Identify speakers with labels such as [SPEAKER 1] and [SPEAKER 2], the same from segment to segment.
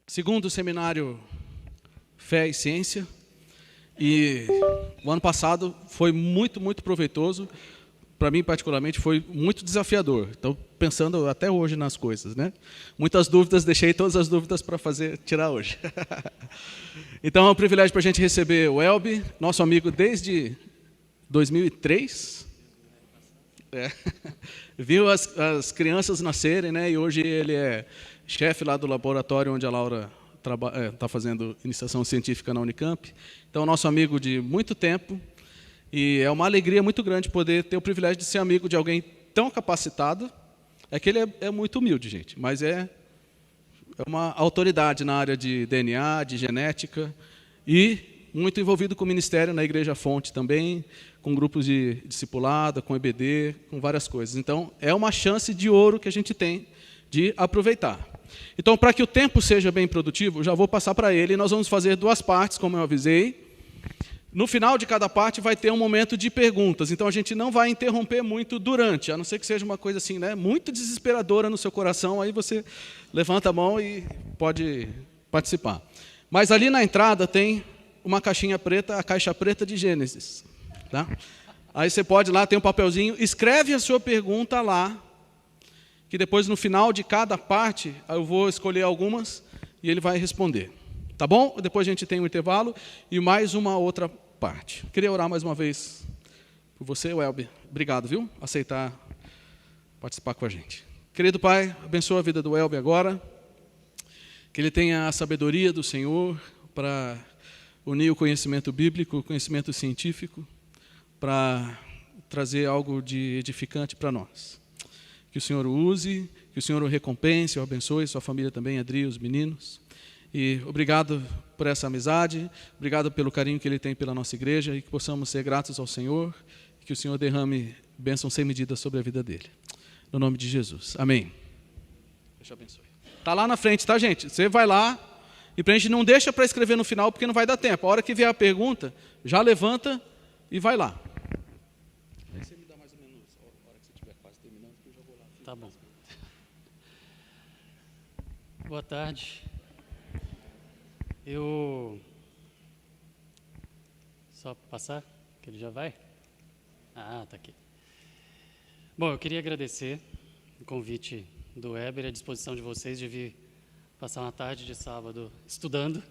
[SPEAKER 1] segundo seminário Fé e Ciência, e o ano passado foi muito proveitoso. Para mim, particularmente, foi muito desafiador. Estou pensando até hoje nas coisas, né? Muitas dúvidas, deixei todas as dúvidas para tirar hoje. Então, é um privilégio para a gente receber o Elbi, nosso amigo desde 2003. Viu as crianças nascerem, né? E hoje ele é chefe lá do laboratório onde a Laura está fazendo iniciação científica na Unicamp. Então, nosso amigo de muito tempo. E é uma alegria muito grande poder ter o privilégio de ser amigo de alguém tão capacitado. É que ele é muito humilde, gente, mas é uma autoridade na área de DNA, de genética, e muito envolvido com o ministério na Igreja Fonte também, com grupos de discipulado, com EBD, com várias coisas. Então, é uma chance de ouro que a gente tem de aproveitar. Então, para que o tempo seja bem produtivo, já vou passar para ele, e nós vamos fazer duas partes, como eu avisei. No final de cada parte vai ter um momento de perguntas, então a gente não vai interromper muito durante, a não ser que seja uma coisa assim, né, muito desesperadora no seu coração, aí você levanta a mão e pode participar. Mas ali na entrada tem uma caixinha preta, a caixa preta de Gênesis. Tá? Aí você pode lá, tem um papelzinho, escreve a sua pergunta lá, que depois no final de cada parte eu vou escolher algumas e ele vai responder. Tá bom? Depois a gente tem um intervalo e mais uma outra parte. Queria orar mais uma vez por você, Welber. Obrigado, viu? Aceitar participar com a gente. Querido Pai, abençoa a vida do Welber agora. Que ele tenha a sabedoria do Senhor para unir o conhecimento bíblico, o conhecimento científico, para trazer algo de edificante para nós. Que o Senhor o use, que o Senhor o recompense, o abençoe, sua família também, Adri, os meninos. E obrigado por essa amizade, obrigado pelo carinho que ele tem pela nossa igreja e que possamos ser gratos ao Senhor e que o Senhor derrame bênção sem medida sobre a vida dele. No nome de Jesus. Amém. Deus te abençoe. Está lá na frente, tá, gente? Você vai lá e preenche, não deixa para escrever no final porque não vai dar tempo. A hora que vier a pergunta, já levanta e vai lá. Aí você me dá mais ou menos a hora que você estiver quase terminando, que eu já vou lá.
[SPEAKER 2] Tá bom. Boa tarde. Só passar, que ele já vai? Ah, tá aqui. Bom, eu queria agradecer o convite do Weber, à disposição de vocês de vir passar uma tarde de sábado estudando.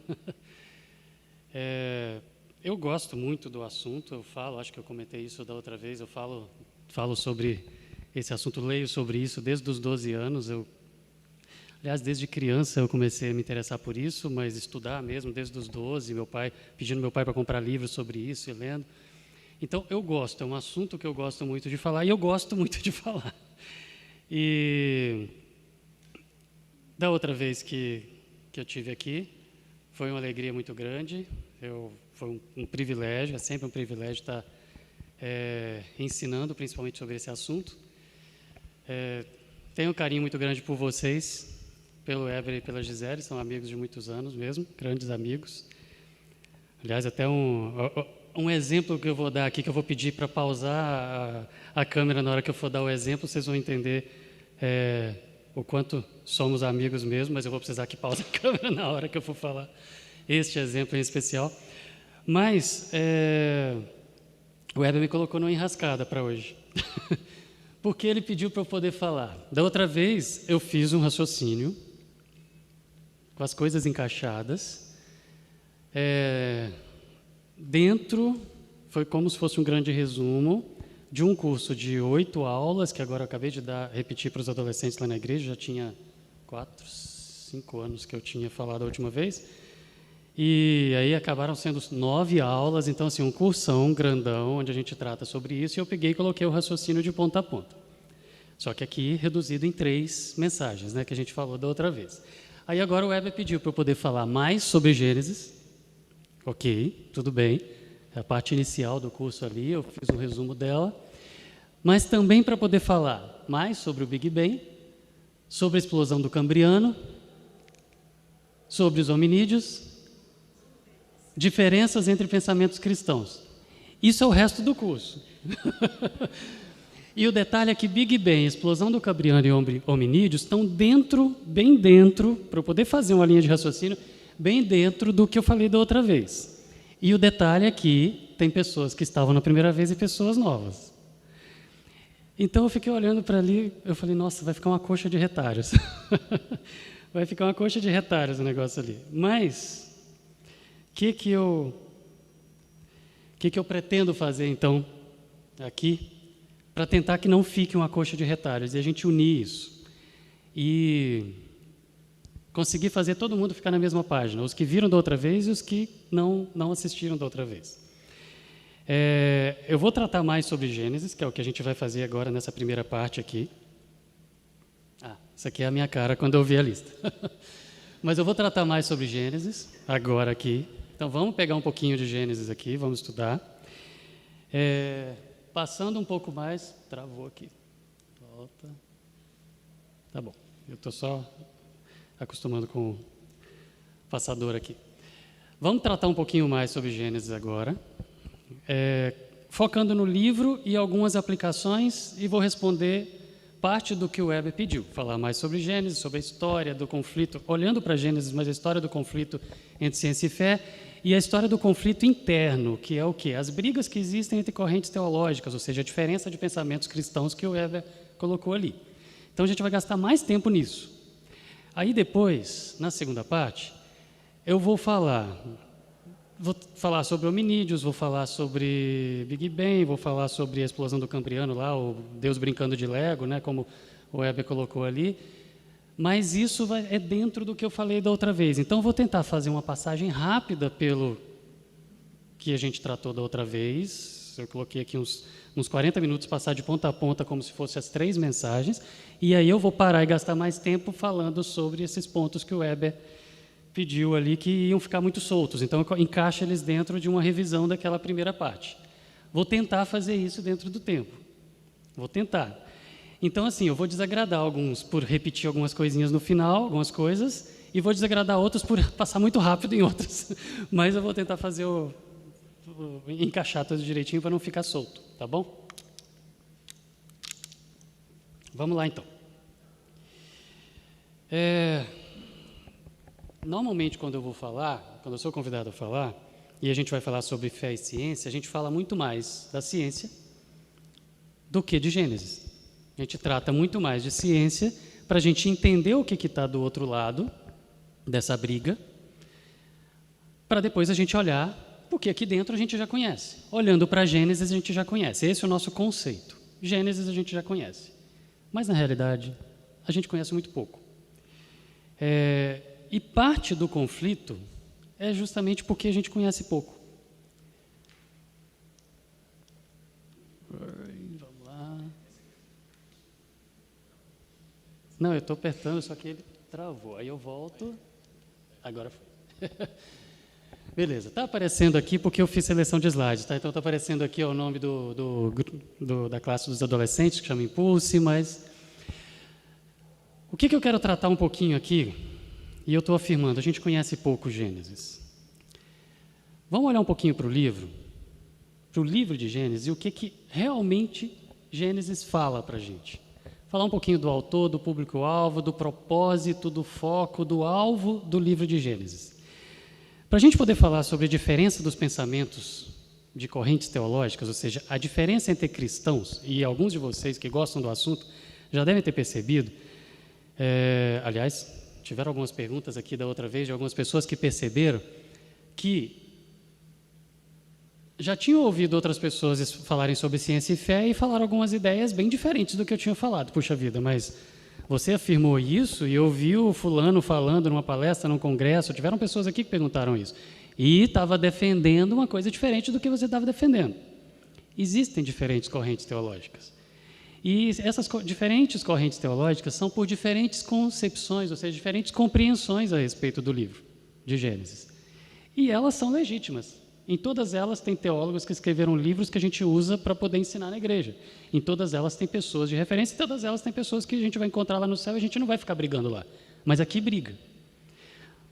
[SPEAKER 2] Eu gosto muito do assunto, acho que eu comentei isso da outra vez, eu falo sobre esse assunto, leio sobre isso desde os 12 anos, aliás, desde criança eu comecei a me interessar por isso, mas estudar mesmo desde os 12, pedindo meu pai para comprar livros sobre isso e lendo. Então, é um assunto que eu gosto muito de falar e eu gosto muito de falar. E da outra vez que eu tive aqui, foi uma alegria muito grande, foi um privilégio, é sempre um privilégio estar ensinando, principalmente sobre esse assunto. Tenho um carinho muito grande por vocês, pelo Weber e pela Gisele, são amigos de muitos anos mesmo, grandes amigos. Aliás, até um exemplo que eu vou dar aqui, que eu vou pedir para pausar a câmera na hora que eu for dar o exemplo, vocês vão entender o quanto somos amigos mesmo, mas eu vou precisar que pause a câmera na hora que eu for falar este exemplo em especial. Mas o Weber me colocou numa enrascada para hoje, porque ele pediu para eu poder falar. Da outra vez, eu fiz um raciocínio com as coisas encaixadas. Foi como se fosse um grande resumo de um curso de 8 aulas, que agora eu acabei de repetir para os adolescentes lá na igreja, já tinha 4, 5 anos que eu tinha falado a última vez, e aí acabaram sendo 9 aulas, então assim, um cursão grandão, onde a gente trata sobre isso, e eu peguei e coloquei o raciocínio de ponta a ponta. Só que aqui reduzido em 3 mensagens, né, que a gente falou da outra vez. Aí agora o Weber pediu para eu poder falar mais sobre Gênesis. Ok, tudo bem. É a parte inicial do curso ali, eu fiz um resumo dela. Mas também para poder falar mais sobre o Big Bang, sobre a explosão do Cambriano, sobre os hominídeos, diferenças entre pensamentos cristãos. Isso é o resto do curso. E o detalhe é que Big Bang, explosão do Cambriano e hominídeos estão dentro, bem dentro, para eu poder fazer uma linha de raciocínio, bem dentro do que eu falei da outra vez. E o detalhe é que tem pessoas que estavam na primeira vez e pessoas novas. Então eu fiquei olhando para ali, eu falei, nossa, vai ficar uma coxa de retalhos. Vai ficar uma coxa de retalhos o negócio ali. Mas, o que eu pretendo fazer, então, aqui, para tentar que não fique uma coxa de retalhos, e a gente unir isso. E conseguir fazer todo mundo ficar na mesma página, os que viram da outra vez e os que não assistiram da outra vez. Eu vou tratar mais sobre Gênesis, que é o que a gente vai fazer agora nessa primeira parte aqui. Essa aqui é a minha cara quando eu vi a lista. Mas eu vou tratar mais sobre Gênesis, agora aqui. Então, vamos pegar um pouquinho de Gênesis aqui, vamos estudar. Passando um pouco mais... Travou aqui. Volta. Tá bom. Eu estou só acostumando com o passador aqui. Vamos tratar um pouquinho mais sobre Gênesis agora. Focando no livro e algumas aplicações, e vou responder parte do que o Weber pediu, falar mais sobre Gênesis, sobre a história do conflito, olhando para Gênesis, mas a história do conflito entre ciência e fé, e a história do conflito interno, que é o quê? As brigas que existem entre correntes teológicas, ou seja, a diferença de pensamentos cristãos que o Weber colocou ali. Então, a gente vai gastar mais tempo nisso. Aí, depois, na segunda parte, eu vou falar sobre hominídeos, vou falar sobre Big Bang, vou falar sobre a explosão do Cambriano lá, o Deus brincando de Lego, né, como o Weber colocou ali, mas isso é dentro do que eu falei da outra vez. Então, eu vou tentar fazer uma passagem rápida pelo que a gente tratou da outra vez. Eu coloquei aqui uns 40 minutos, passar de ponta a ponta como se fossem as 3 mensagens, e aí eu vou parar e gastar mais tempo falando sobre esses pontos que o Weber pediu ali, que iam ficar muito soltos. Então, eu encaixo eles dentro de uma revisão daquela primeira parte. Vou tentar fazer isso dentro do tempo. Vou tentar. Então, assim, eu vou desagradar alguns por repetir algumas coisinhas no final, algumas coisas, e vou desagradar outros por passar muito rápido em outras. Mas eu vou tentar fazer encaixar tudo direitinho para não ficar solto, tá bom? Vamos lá, então. Normalmente, quando eu sou convidado a falar, e a gente vai falar sobre fé e ciência, a gente fala muito mais da ciência do que de Gênesis. A gente trata muito mais de ciência para a gente entender o que está do outro lado dessa briga, para depois a gente olhar, porque aqui dentro a gente já conhece. Olhando para Gênesis, a gente já conhece. Esse é o nosso conceito. Gênesis a gente já conhece. Mas, na realidade, a gente conhece muito pouco. E parte do conflito é justamente porque a gente conhece pouco. Vamos lá. Não, eu estou apertando, só que ele travou. Aí eu volto. Agora foi. Beleza, está aparecendo aqui porque eu fiz seleção de slides, tá? Então está aparecendo aqui o nome da classe dos adolescentes, que chama Impulse, mas... O que eu quero tratar um pouquinho aqui, e eu estou afirmando, a gente conhece pouco Gênesis. Vamos olhar um pouquinho para o livro de Gênesis, e o que realmente Gênesis fala para a gente. Falar um pouquinho do autor, do público-alvo, do propósito, do foco, do alvo do livro de Gênesis. Para a gente poder falar sobre a diferença dos pensamentos de correntes teológicas, ou seja, a diferença entre cristãos, e alguns de vocês que gostam do assunto já devem ter percebido, aliás, tiveram algumas perguntas aqui da outra vez de algumas pessoas que perceberam que já tinham ouvido outras pessoas falarem sobre ciência e fé e falaram algumas ideias bem diferentes do que eu tinha falado. Puxa vida, mas você afirmou isso e ouviu fulano falando numa palestra, num congresso, tiveram pessoas aqui que perguntaram isso, e estava defendendo uma coisa diferente do que você estava defendendo. Existem diferentes correntes teológicas. E essas diferentes correntes teológicas são por diferentes concepções, ou seja, diferentes compreensões a respeito do livro de Gênesis. E elas são legítimas. Em todas elas tem teólogos que escreveram livros que a gente usa para poder ensinar na igreja. Em todas elas tem pessoas de referência, em todas elas tem pessoas que a gente vai encontrar lá no céu e a gente não vai ficar brigando lá. Mas aqui briga.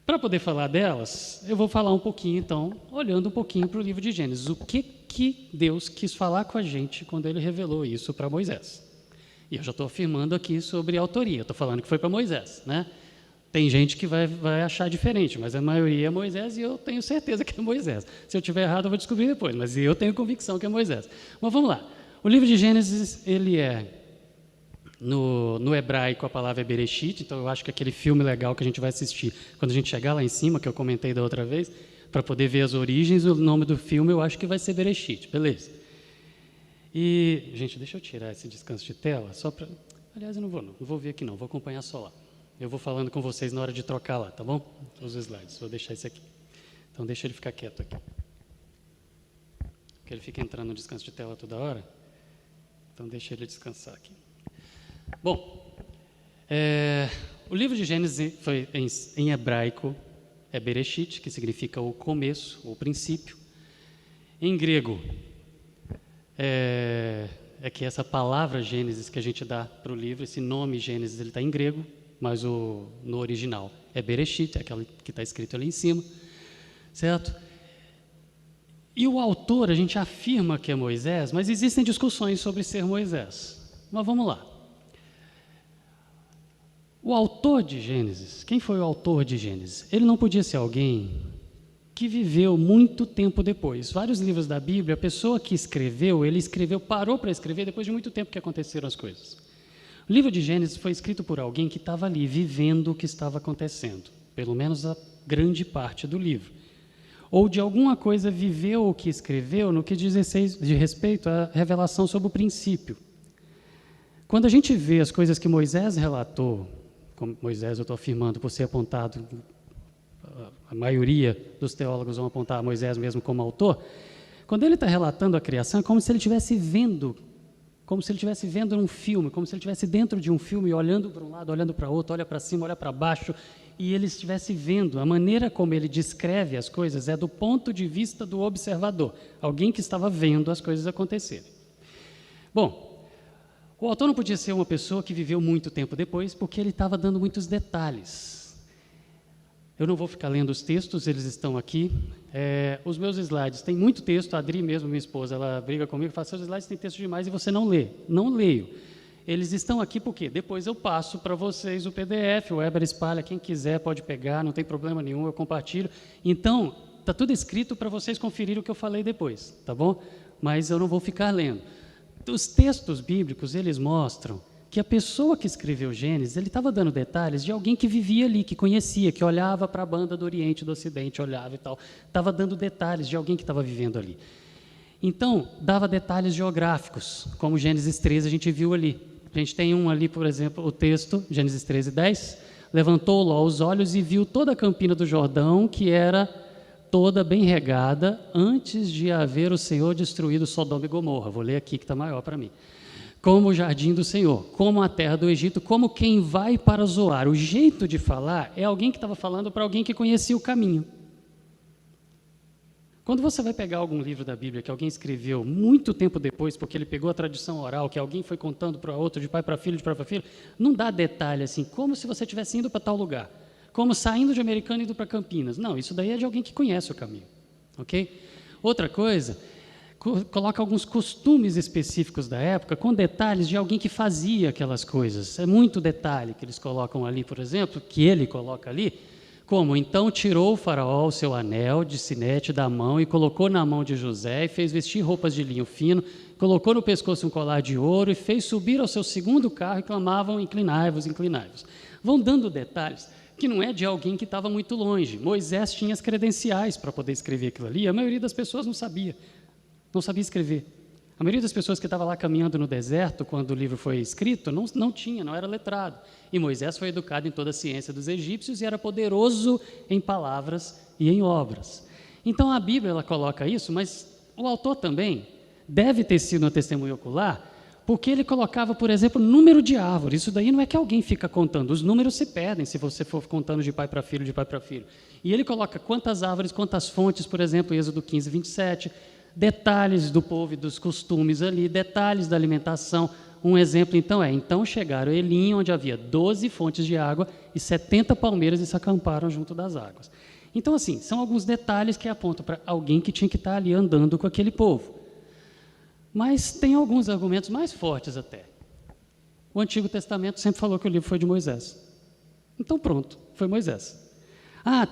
[SPEAKER 2] Para poder falar delas, eu vou falar um pouquinho, então, olhando um pouquinho para o livro de Gênesis. O que que Deus quis falar com a gente quando ele revelou isso para Moisés. E eu já estou afirmando aqui sobre a autoria, estou falando que foi para Moisés, né? Tem gente que vai achar diferente, mas a maioria é Moisés e eu tenho certeza que é Moisés. Se eu estiver errado, eu vou descobrir depois, mas eu tenho convicção que é Moisés. Mas vamos lá. O livro de Gênesis, ele é, no hebraico, a palavra é Bereshit, então eu acho que aquele filme legal que a gente vai assistir, quando a gente chegar lá em cima, que eu comentei da outra vez, para poder ver as origens, o nome do filme eu acho que vai ser Bereshit, beleza? E, gente, deixa eu tirar esse descanso de tela, só para... Aliás, eu não vou ver aqui não, vou acompanhar só lá. Eu vou falando com vocês na hora de trocar lá, tá bom? Os slides, vou deixar esse aqui. Então, deixa ele ficar quieto aqui. Porque ele fica entrando no descanso de tela toda hora. Então, deixa ele descansar aqui. Bom, o livro de Gênesis foi em hebraico, é Bereshit, que significa o começo, o princípio. Em grego, é que essa palavra Gênesis que a gente dá para o livro, esse nome Gênesis, ele está em grego, mas no original é Bereshit, é aquela que está escrito ali em cima, certo? E o autor, a gente afirma que é Moisés, mas existem discussões sobre ser Moisés. Mas vamos lá. O autor de Gênesis, quem foi o autor de Gênesis? Ele não podia ser alguém que viveu muito tempo depois. Vários livros da Bíblia, a pessoa que escreveu, parou para escrever depois de muito tempo que aconteceram as coisas. O livro de Gênesis foi escrito por alguém que estava ali, vivendo o que estava acontecendo, pelo menos a grande parte do livro. Ou de alguma coisa viveu o que escreveu no que diz respeito à revelação sobre o princípio. Quando a gente vê as coisas que Moisés relatou, como Moisés eu estou afirmando por ser apontado, a maioria dos teólogos vão apontar Moisés mesmo como autor, quando ele está relatando a criação, é como se ele estivesse vendo um filme, como se ele estivesse dentro de um filme, olhando para um lado, olhando para outro, olha para cima, olha para baixo, e ele estivesse vendo. A maneira como ele descreve as coisas é do ponto de vista do observador, alguém que estava vendo as coisas acontecerem. Bom, o autor não podia ser uma pessoa que viveu muito tempo depois, porque ele estava dando muitos detalhes. Eu não vou ficar lendo os textos, eles estão aqui. Os meus slides, tem muito texto, a Adri mesmo, minha esposa, ela briga comigo, fala, seus slides tem texto demais e você não lê. Não leio. Eles estão aqui porque depois eu passo para vocês o PDF, o Weber espalha, quem quiser pode pegar, não tem problema nenhum, eu compartilho. Então, está tudo escrito para vocês conferirem o que eu falei depois, tá bom? Mas eu não vou ficar lendo. Os textos bíblicos, eles mostram que a pessoa que escreveu Gênesis, ele estava dando detalhes de alguém que vivia ali, que conhecia, que olhava para a banda do Oriente e do Ocidente, olhava e tal, estava dando detalhes de alguém que estava vivendo ali. Então, dava detalhes geográficos, como Gênesis 13 a gente viu ali. A gente tem um ali, por exemplo, o texto, Gênesis 13:10, levantou Ló os olhos e viu toda a campina do Jordão, que era toda bem regada, antes de haver o Senhor destruído Sodoma e Gomorra. Vou ler aqui que está maior para mim. Como o jardim do Senhor, como a terra do Egito, como quem vai para Zoar. O jeito de falar é alguém que estava falando para alguém que conhecia o caminho. Quando você vai pegar algum livro da Bíblia que alguém escreveu muito tempo depois, porque ele pegou a tradição oral, que alguém foi contando para outro, de pai para filho, de pai para filho, não dá detalhe assim, como se você estivesse indo para tal lugar, como saindo de Americana e indo para Campinas. Não, isso daí é de alguém que conhece o caminho, ok? Outra coisa, coloca alguns costumes específicos da época com detalhes de alguém que fazia aquelas coisas. É muito detalhe que eles colocam ali, por exemplo, que ele coloca ali, como, então tirou o faraó o seu anel de sinete da mão e colocou na mão de José e fez vestir roupas de linho fino, colocou no pescoço um colar de ouro e fez subir ao seu segundo carro e clamavam, inclinai-vos, inclinai-vos. Vão dando detalhes que não é de alguém que estava muito longe. Moisés tinha as credenciais para poder escrever aquilo ali, a maioria das pessoas não sabia escrever. A maioria das pessoas que estava lá caminhando no deserto, quando o livro foi escrito, não era letrado. E Moisés foi educado em toda a ciência dos egípcios e era poderoso em palavras e em obras. Então, a Bíblia ela coloca isso, mas o autor também deve ter sido uma testemunha ocular, porque ele colocava, por exemplo, número de árvores. Isso daí não é que alguém fica contando, os números se perdem se você for contando de pai para filho, de pai para filho. E ele coloca quantas árvores, quantas fontes, por exemplo, em Êxodo 15, 27, detalhes do povo e dos costumes ali, detalhes da alimentação. Um exemplo, então, então chegaram a Elim, onde havia 12 fontes de água e 70 palmeiras e se acamparam junto das águas. Então, assim, são alguns detalhes que apontam para alguém que tinha que estar ali andando com aquele povo. Mas tem alguns argumentos mais fortes até. O Antigo Testamento sempre falou que o livro foi de Moisés. Então pronto, foi Moisés.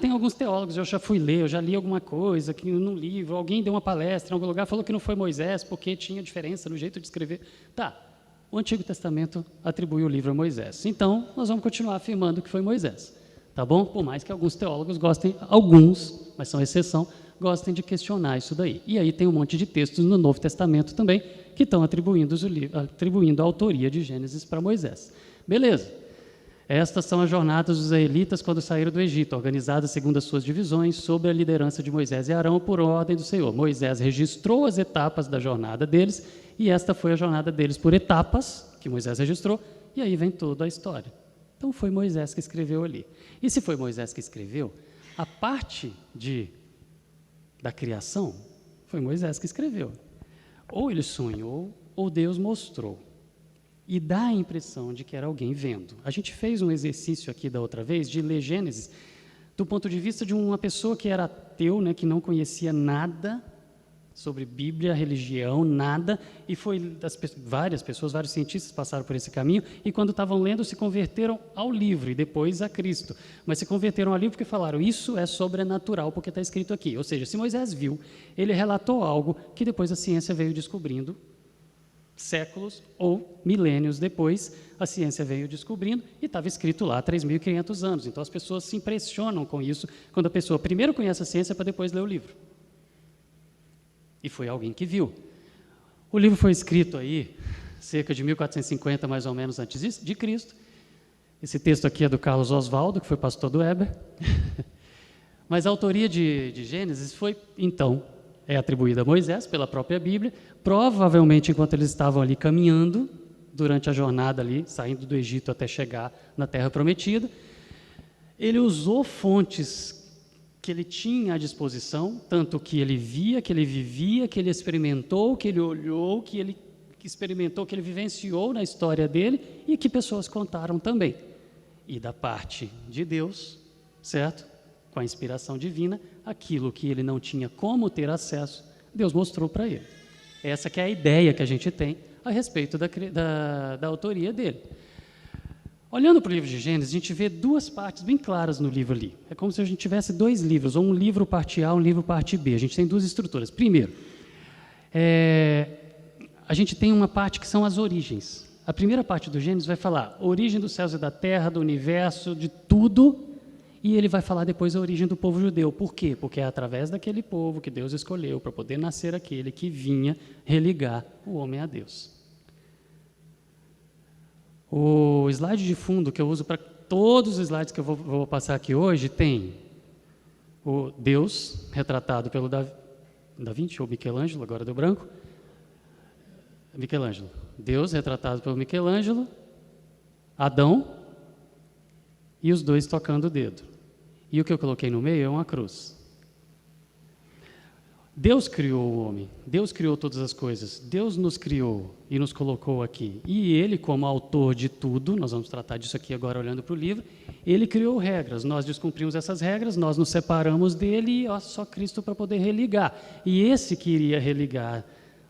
[SPEAKER 2] Tem alguns teólogos, eu já fui ler, eu já li alguma coisa que no livro, alguém deu uma palestra em algum lugar, falou que não foi Moisés porque tinha diferença no jeito de escrever. Tá, o Antigo Testamento atribui o livro a Moisés. Então, nós vamos continuar afirmando que foi Moisés. Tá bom? Por mais que alguns teólogos gostem, alguns, mas são exceção, gostem de questionar isso daí. E aí tem um monte de textos no Novo Testamento também que estão atribuindo a autoria de Gênesis para Moisés. Beleza. Estas são as jornadas dos israelitas quando saíram do Egito, organizadas segundo as suas divisões, sob a liderança de Moisés e Arão, por ordem do Senhor. Moisés registrou as etapas da jornada deles, e esta foi a jornada deles por etapas, que Moisés registrou, e aí vem toda a história. Então foi Moisés que escreveu ali. E se foi Moisés que escreveu, a parte da criação foi Moisés que escreveu. Ou ele sonhou, ou Deus mostrou. E dá a impressão de que era alguém vendo. A gente fez um exercício aqui da outra vez de ler Gênesis do ponto de vista de uma pessoa que era ateu, né, que não conhecia nada sobre Bíblia, religião, nada, e várias pessoas, vários cientistas passaram por esse caminho, e quando estavam lendo se converteram ao livro e depois a Cristo. Mas se converteram ao livro porque falaram, isso é sobrenatural porque está escrito aqui. Ou seja, se Moisés viu, ele relatou algo que depois a ciência veio descobrindo, séculos ou milênios depois, a ciência veio descobrindo e estava escrito lá há 3.500 anos. Então as pessoas se impressionam com isso quando a pessoa primeiro conhece a ciência para depois ler o livro. E foi alguém que viu. O livro foi escrito aí cerca de 1450 mais ou menos antes de Cristo. Esse texto aqui é do Carlos Oswaldo, que foi pastor do Weber. Mas a autoria de Gênesis foi, então, é atribuída a Moisés pela própria Bíblia, provavelmente enquanto eles estavam ali caminhando, durante a jornada ali, saindo do Egito até chegar na Terra Prometida. Ele usou fontes que ele tinha à disposição, tanto que ele via, que ele vivia, que ele experimentou, que ele olhou, que ele experimentou, que ele vivenciou na história dele e que pessoas contaram também. E da parte de Deus, certo? Com a inspiração divina, aquilo que ele não tinha como ter acesso, Deus mostrou para ele. Essa que é a ideia que a gente tem a respeito da autoria dele. Olhando para o livro de Gênesis, a gente vê duas partes bem claras no livro ali. É como se a gente tivesse dois livros, ou um livro parte A, um livro parte B. A gente tem duas estruturas. Primeiro, a gente tem uma parte que são as origens. A primeira parte do Gênesis vai falar a origem dos céus e da terra, do universo, de tudo, e ele vai falar depois a origem do povo judeu. Por quê? Porque é através daquele povo que Deus escolheu para poder nascer aquele que vinha religar o homem a Deus. O slide de fundo que eu uso para todos os slides que eu vou passar aqui hoje tem o Deus, retratado pelo Da Vinci ou Michelangelo, agora deu branco. Michelangelo. Deus, retratado pelo Michelangelo, Adão e os dois tocando o dedo. E o que eu coloquei no meio é uma cruz. Deus criou o homem, Deus criou todas as coisas, Deus nos criou e nos colocou aqui. E Ele, como autor de tudo, nós vamos tratar disso aqui agora olhando para o livro, Ele criou regras, nós descumprimos essas regras, nós nos separamos dEle e só Cristo para poder religar. E esse que iria religar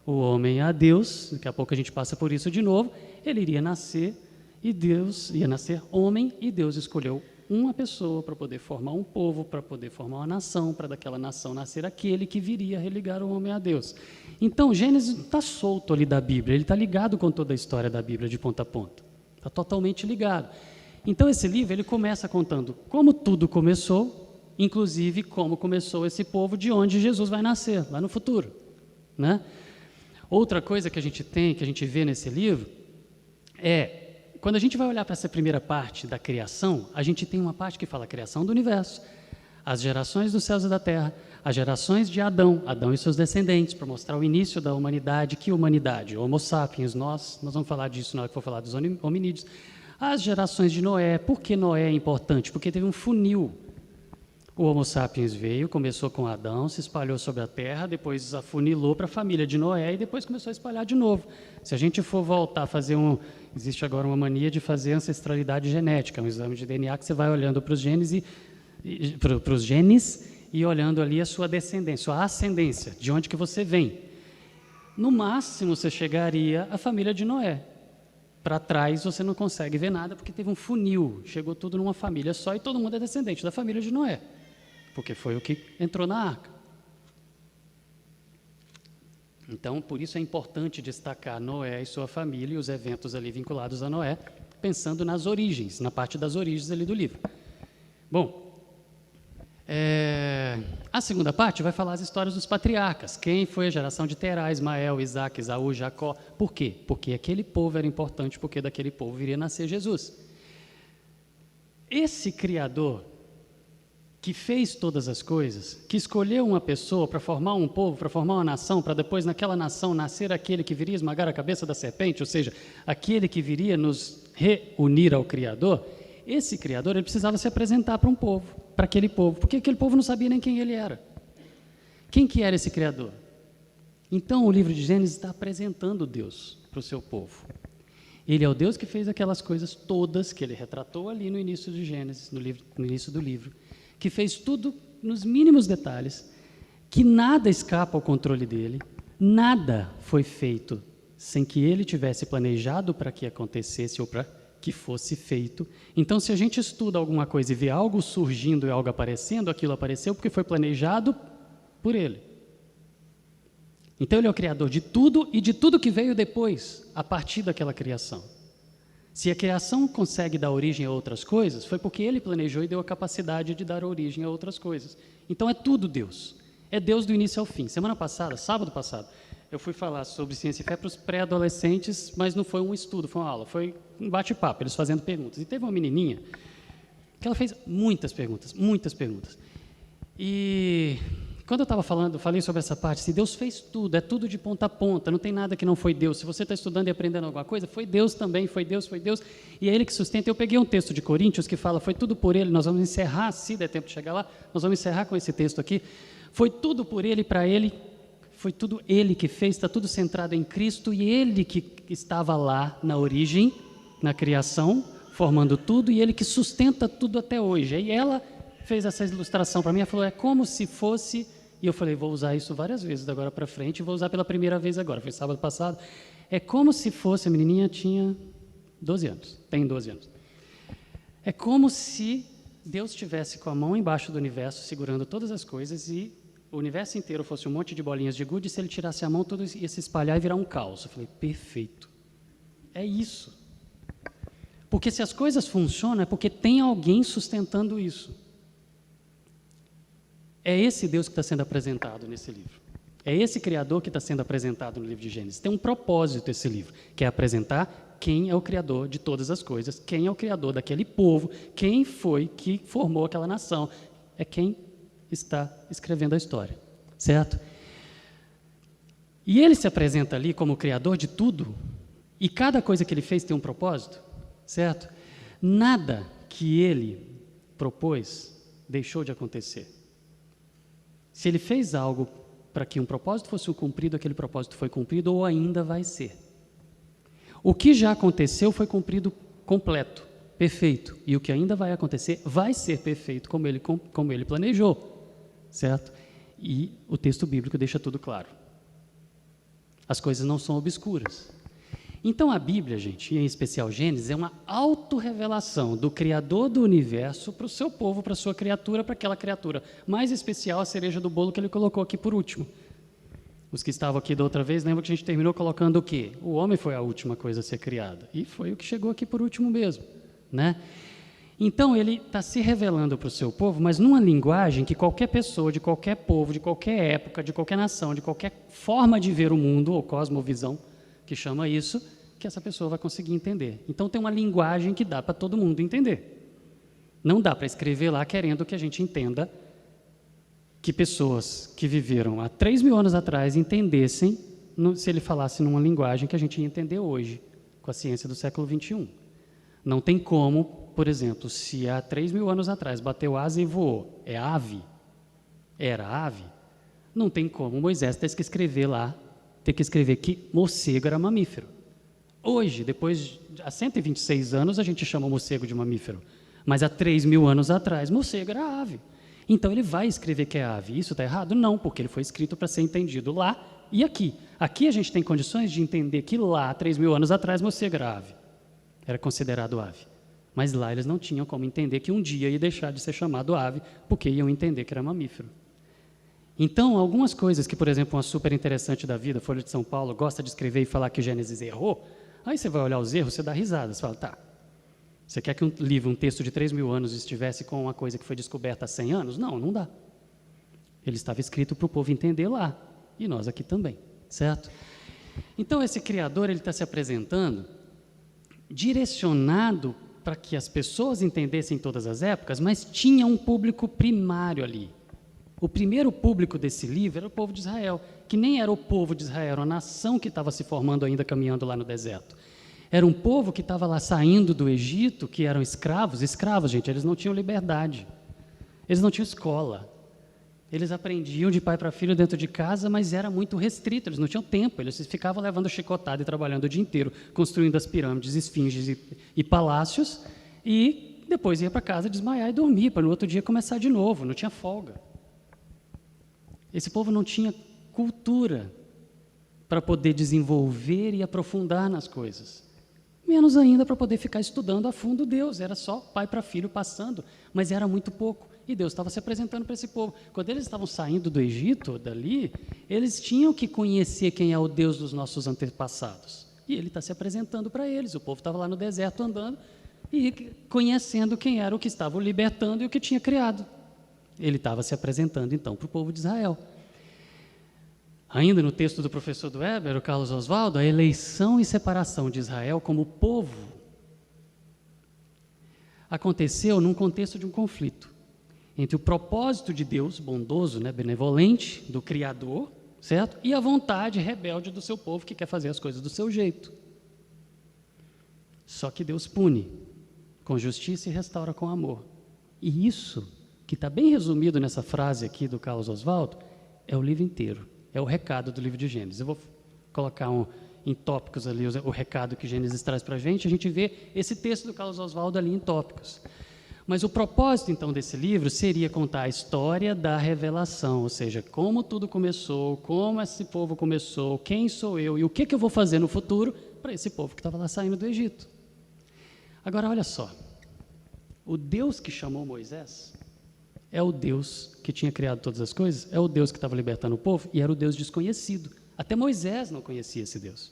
[SPEAKER 2] o homem a Deus, daqui a pouco a gente passa por isso de novo, ele iria nascer e Deus ia nascer homem e Deus escolheu uma pessoa para poder formar um povo, para poder formar uma nação, para daquela nação nascer aquele que viria religar o homem a Deus. Então, Gênesis não está solto ali da Bíblia, ele está ligado com toda a história da Bíblia de ponta a ponta, está totalmente ligado. Então, esse livro ele começa contando como tudo começou, inclusive como começou esse povo, de onde Jesus vai nascer, lá no futuro, né? Outra coisa que a gente tem, que a gente vê nesse livro, quando a gente vai olhar para essa primeira parte da criação, a gente tem uma parte que fala a criação do universo, as gerações dos céus e da terra, as gerações de Adão e seus descendentes, para mostrar o início da humanidade. Que humanidade? Homo sapiens, nós vamos falar disso na hora que for falar dos hominídeos. As gerações de Noé, por que Noé é importante? Porque teve um funil. O Homo sapiens veio, começou com Adão, se espalhou sobre a terra, depois afunilou para a família de Noé e depois começou a espalhar de novo. Se a gente for voltar a fazer existe agora uma mania de fazer ancestralidade genética, um exame de DNA que você vai olhando para os genes e olhando ali a sua descendência, sua ascendência, de onde que você vem. No máximo, você chegaria à família de Noé. Para trás, você não consegue ver nada, porque teve um funil. Chegou tudo numa família só e todo mundo é descendente da família de Noé, porque foi o que entrou na arca. Então, por isso é importante destacar Noé e sua família e os eventos ali vinculados a Noé, pensando nas origens, na parte das origens ali do livro. Bom, a segunda parte vai falar as histórias dos patriarcas. Quem foi a geração de Terá, Ismael, Isaac, Esaú, Jacó. Por quê? Porque aquele povo era importante, porque daquele povo viria nascer Jesus. Esse Criador que fez todas as coisas, que escolheu uma pessoa para formar um povo, para formar uma nação, para depois naquela nação nascer aquele que viria esmagar a cabeça da serpente, ou seja, aquele que viria nos reunir ao Criador, esse Criador ele precisava se apresentar para um povo, para aquele povo, porque aquele povo não sabia nem quem ele era. Quem que era esse Criador? Então o livro de Gênesis está apresentando Deus para o seu povo. Ele é o Deus que fez aquelas coisas todas que ele retratou ali no início de Gênesis, no início do livro, que fez tudo nos mínimos detalhes, que nada escapa ao controle dele, nada foi feito sem que ele tivesse planejado para que acontecesse ou para que fosse feito. Então, se a gente estuda alguma coisa e vê algo surgindo e algo aparecendo, aquilo apareceu porque foi planejado por ele. Então, ele é o criador de tudo e de tudo que veio depois, a partir daquela criação. Se a criação consegue dar origem a outras coisas, foi porque ele planejou e deu a capacidade de dar origem a outras coisas. Então é tudo Deus. É Deus do início ao fim. Semana passada, sábado passado, eu fui falar sobre ciência e fé para os pré-adolescentes, mas não foi um estudo, foi uma aula, foi um bate-papo, eles fazendo perguntas. E teve uma menininha que ela fez muitas perguntas, muitas perguntas. E quando eu estava falei sobre essa parte, se Deus fez tudo, é tudo de ponta a ponta, não tem nada que não foi Deus. Se você está estudando e aprendendo alguma coisa, foi Deus também, foi Deus, e é Ele que sustenta. Eu peguei um texto de Coríntios que fala, foi tudo por Ele, nós vamos encerrar, se der tempo de chegar lá, nós vamos encerrar com esse texto aqui. Foi tudo por Ele, para Ele, foi tudo Ele que fez, está tudo centrado em Cristo, e Ele que estava lá na origem, na criação, formando tudo, e Ele que sustenta tudo até hoje. Aí ela fez essa ilustração para mim, ela falou, é como se fosse, e eu falei, vou usar isso várias vezes da agora para frente, e vou usar pela primeira vez agora, foi sábado passado, é como se fosse, a menininha tinha 12 anos, tem 12 anos, é como se Deus estivesse com a mão embaixo do universo, segurando todas as coisas, e o universo inteiro fosse um monte de bolinhas de gude, e se ele tirasse a mão, tudo ia se espalhar e virar um caos. Eu falei, perfeito, é isso, porque se as coisas funcionam, é porque tem alguém sustentando isso. É esse Deus que está sendo apresentado nesse livro. É esse Criador que está sendo apresentado no livro de Gênesis. Tem um propósito esse livro, que é apresentar quem é o Criador de todas as coisas, quem é o Criador daquele povo, quem foi que formou aquela nação. É quem está escrevendo a história, certo? E ele se apresenta ali como o Criador de tudo, e cada coisa que ele fez tem um propósito, certo? Nada que ele propôs deixou de acontecer. Se ele fez algo para que um propósito fosse cumprido, aquele propósito foi cumprido ou ainda vai ser. O que já aconteceu foi cumprido completo, perfeito. E o que ainda vai acontecer vai ser perfeito como ele planejou, certo? E o texto bíblico deixa tudo claro. As coisas não são obscuras. Então a Bíblia, gente, e em especial Gênesis, é uma autorrevelação do Criador do universo para o seu povo, para a sua criatura, para aquela criatura mais especial, a cereja do bolo que ele colocou aqui por último. Os que estavam aqui da outra vez, lembra que a gente terminou colocando o quê? O homem foi a última coisa a ser criada, e foi o que chegou aqui por último mesmo, né? Então ele está se revelando para o seu povo, mas numa linguagem que qualquer pessoa, de qualquer povo, de qualquer época, de qualquer nação, de qualquer forma de ver o mundo, ou cosmovisão, que chama isso, que essa pessoa vai conseguir entender. Então tem uma linguagem que dá para todo mundo entender. Não dá para escrever lá querendo que a gente entenda que pessoas que viveram há 3.000 anos atrás entendessem se ele falasse numa linguagem que a gente ia entender hoje, com a ciência do século XXI. Não tem como, por exemplo, se há 3.000 anos atrás bateu asa e voou, é ave? Era ave? Não tem como Moisés ter que escrever lá, que morcego era mamífero. Hoje, há 126 anos, a gente chama morcego de mamífero, mas há 3.000 anos atrás, morcego era ave. Então ele vai escrever que é ave. Isso está errado? Não, porque ele foi escrito para ser entendido lá E aqui? Aqui a gente tem condições de entender que lá, 3.000 anos atrás, morcego era ave. Era considerado ave. Mas lá eles não tinham como entender que um dia ia deixar de ser chamado ave, porque iam entender que era mamífero. Então, algumas coisas que, por exemplo, uma super interessante da vida, Folha de São Paulo, gosta de escrever e falar que Gênesis errou, aí você vai olhar os erros, você dá risada, você fala, tá, você quer que um livro, um texto de 3.000 anos estivesse com uma coisa que foi descoberta há 100 anos? Não, não dá. Ele estava escrito para o povo entender lá, e nós aqui também, certo? Então, esse Criador, ele está se apresentando direcionado para que as pessoas entendessem todas as épocas, mas tinha um público primário ali. O primeiro público desse livro era o povo de Israel, que nem era o povo de Israel, era uma nação que estava se formando ainda, caminhando lá no deserto. Era um povo que estava lá saindo do Egito, que eram escravos, gente, eles não tinham liberdade, eles não tinham escola, eles aprendiam de pai para filho dentro de casa, mas era muito restrito, eles não tinham tempo, eles ficavam levando chicotada e trabalhando o dia inteiro, construindo as pirâmides, esfinges e palácios, e depois ia para casa desmaiar e dormir, para no outro dia começar de novo, não tinha folga. Esse povo não tinha cultura para poder desenvolver e aprofundar nas coisas. Menos ainda para poder ficar estudando a fundo Deus. Era só pai para filho passando, mas era muito pouco. E Deus estava se apresentando para esse povo. Quando eles estavam saindo do Egito, dali, eles tinham que conhecer quem é o Deus dos nossos antepassados. E Ele está se apresentando para eles. O povo estava lá no deserto andando e conhecendo quem era o que estava o libertando e o que tinha criado. Ele estava se apresentando, então, para o povo de Israel. Ainda no texto do professor do Weber, o Carlos Oswaldo, a eleição e separação de Israel como povo aconteceu num contexto de um conflito entre o propósito de Deus, bondoso, benevolente, do Criador, certo? E a vontade rebelde do seu povo, que quer fazer as coisas do seu jeito. Só que Deus pune com justiça e restaura com amor. E isso, que está bem resumido nessa frase aqui do Carlos Oswaldo, é o livro inteiro, é o recado do livro de Gênesis. Eu vou colocar em tópicos ali o recado que Gênesis traz para a gente vê esse texto do Carlos Oswaldo ali em tópicos. Mas o propósito, então, desse livro seria contar a história da revelação, ou seja, como tudo começou, como esse povo começou, quem sou eu e o que eu vou fazer no futuro para esse povo que estava lá saindo do Egito. Agora, olha só, o Deus que chamou Moisés é o Deus que tinha criado todas as coisas, é o Deus que estava libertando o povo e era o Deus desconhecido. Até Moisés não conhecia esse Deus.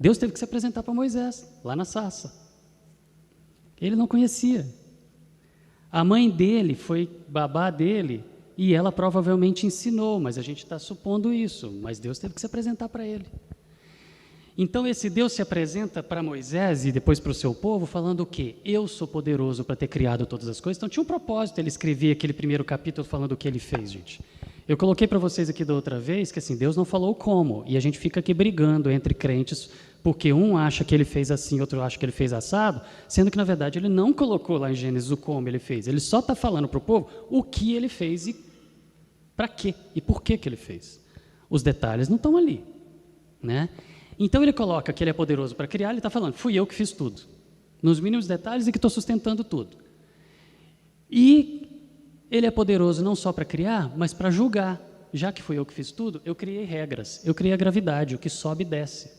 [SPEAKER 2] Deus teve que se apresentar para Moisés, lá na sarça. Ele não conhecia. A mãe dele foi babá dele e ela provavelmente ensinou, mas a gente está supondo isso, mas Deus teve que se apresentar para ele. Então esse Deus se apresenta para Moisés e depois para o seu povo falando o quê? Eu sou poderoso para ter criado todas as coisas. Então tinha um propósito ele escrever aquele primeiro capítulo falando o que ele fez, gente. Eu coloquei para vocês aqui da outra vez que assim, Deus não falou como, e a gente fica aqui brigando entre crentes, porque um acha que ele fez assim, outro acha que ele fez assado, sendo que na verdade ele não colocou lá em Gênesis o como ele fez, ele só está falando para o povo o que ele fez e para quê, e por que ele fez. Os detalhes não estão ali, né? Então ele coloca que ele é poderoso para criar, ele está falando, fui eu que fiz tudo, nos mínimos detalhes e que estou sustentando tudo. E ele é poderoso não só para criar, mas para julgar. Já que fui eu que fiz tudo, eu criei regras, eu criei a gravidade, o que sobe e desce.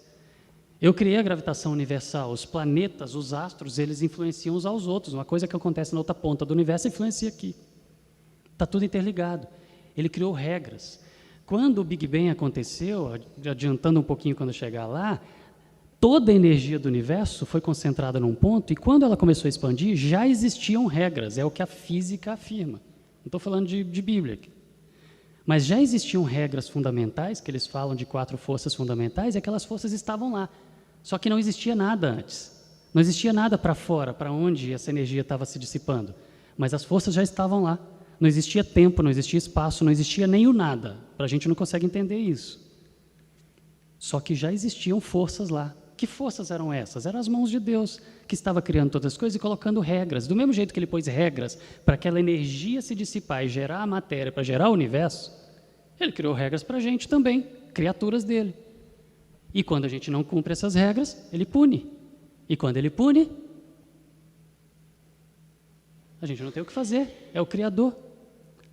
[SPEAKER 2] Eu criei a gravitação universal, os planetas, os astros, eles influenciam uns aos outros, uma coisa que acontece na outra ponta do universo influencia aqui. Está tudo interligado. Ele criou regras. Quando o Big Bang aconteceu, adiantando um pouquinho quando chegar lá, toda a energia do universo foi concentrada num ponto e quando ela começou a expandir, já existiam regras, é o que a física afirma. Não estou falando de Bíblia aqui. Mas já existiam regras fundamentais, que eles falam de 4 forças fundamentais, e aquelas forças estavam lá. Só que não existia nada antes. Não existia nada para fora, para onde essa energia estava se dissipando. Mas as forças já estavam lá. Não existia tempo, não existia espaço, não existia nem o nada. A gente não consegue entender isso. Só que já existiam forças lá. Que forças eram essas? Eram as mãos de Deus, que estava criando todas as coisas e colocando regras. Do mesmo jeito que ele pôs regras para aquela energia se dissipar e gerar a matéria, para gerar o universo, ele criou regras para a gente também, criaturas dele. E quando a gente não cumpre essas regras, ele pune. E quando ele pune, a gente não tem o que fazer, é o Criador.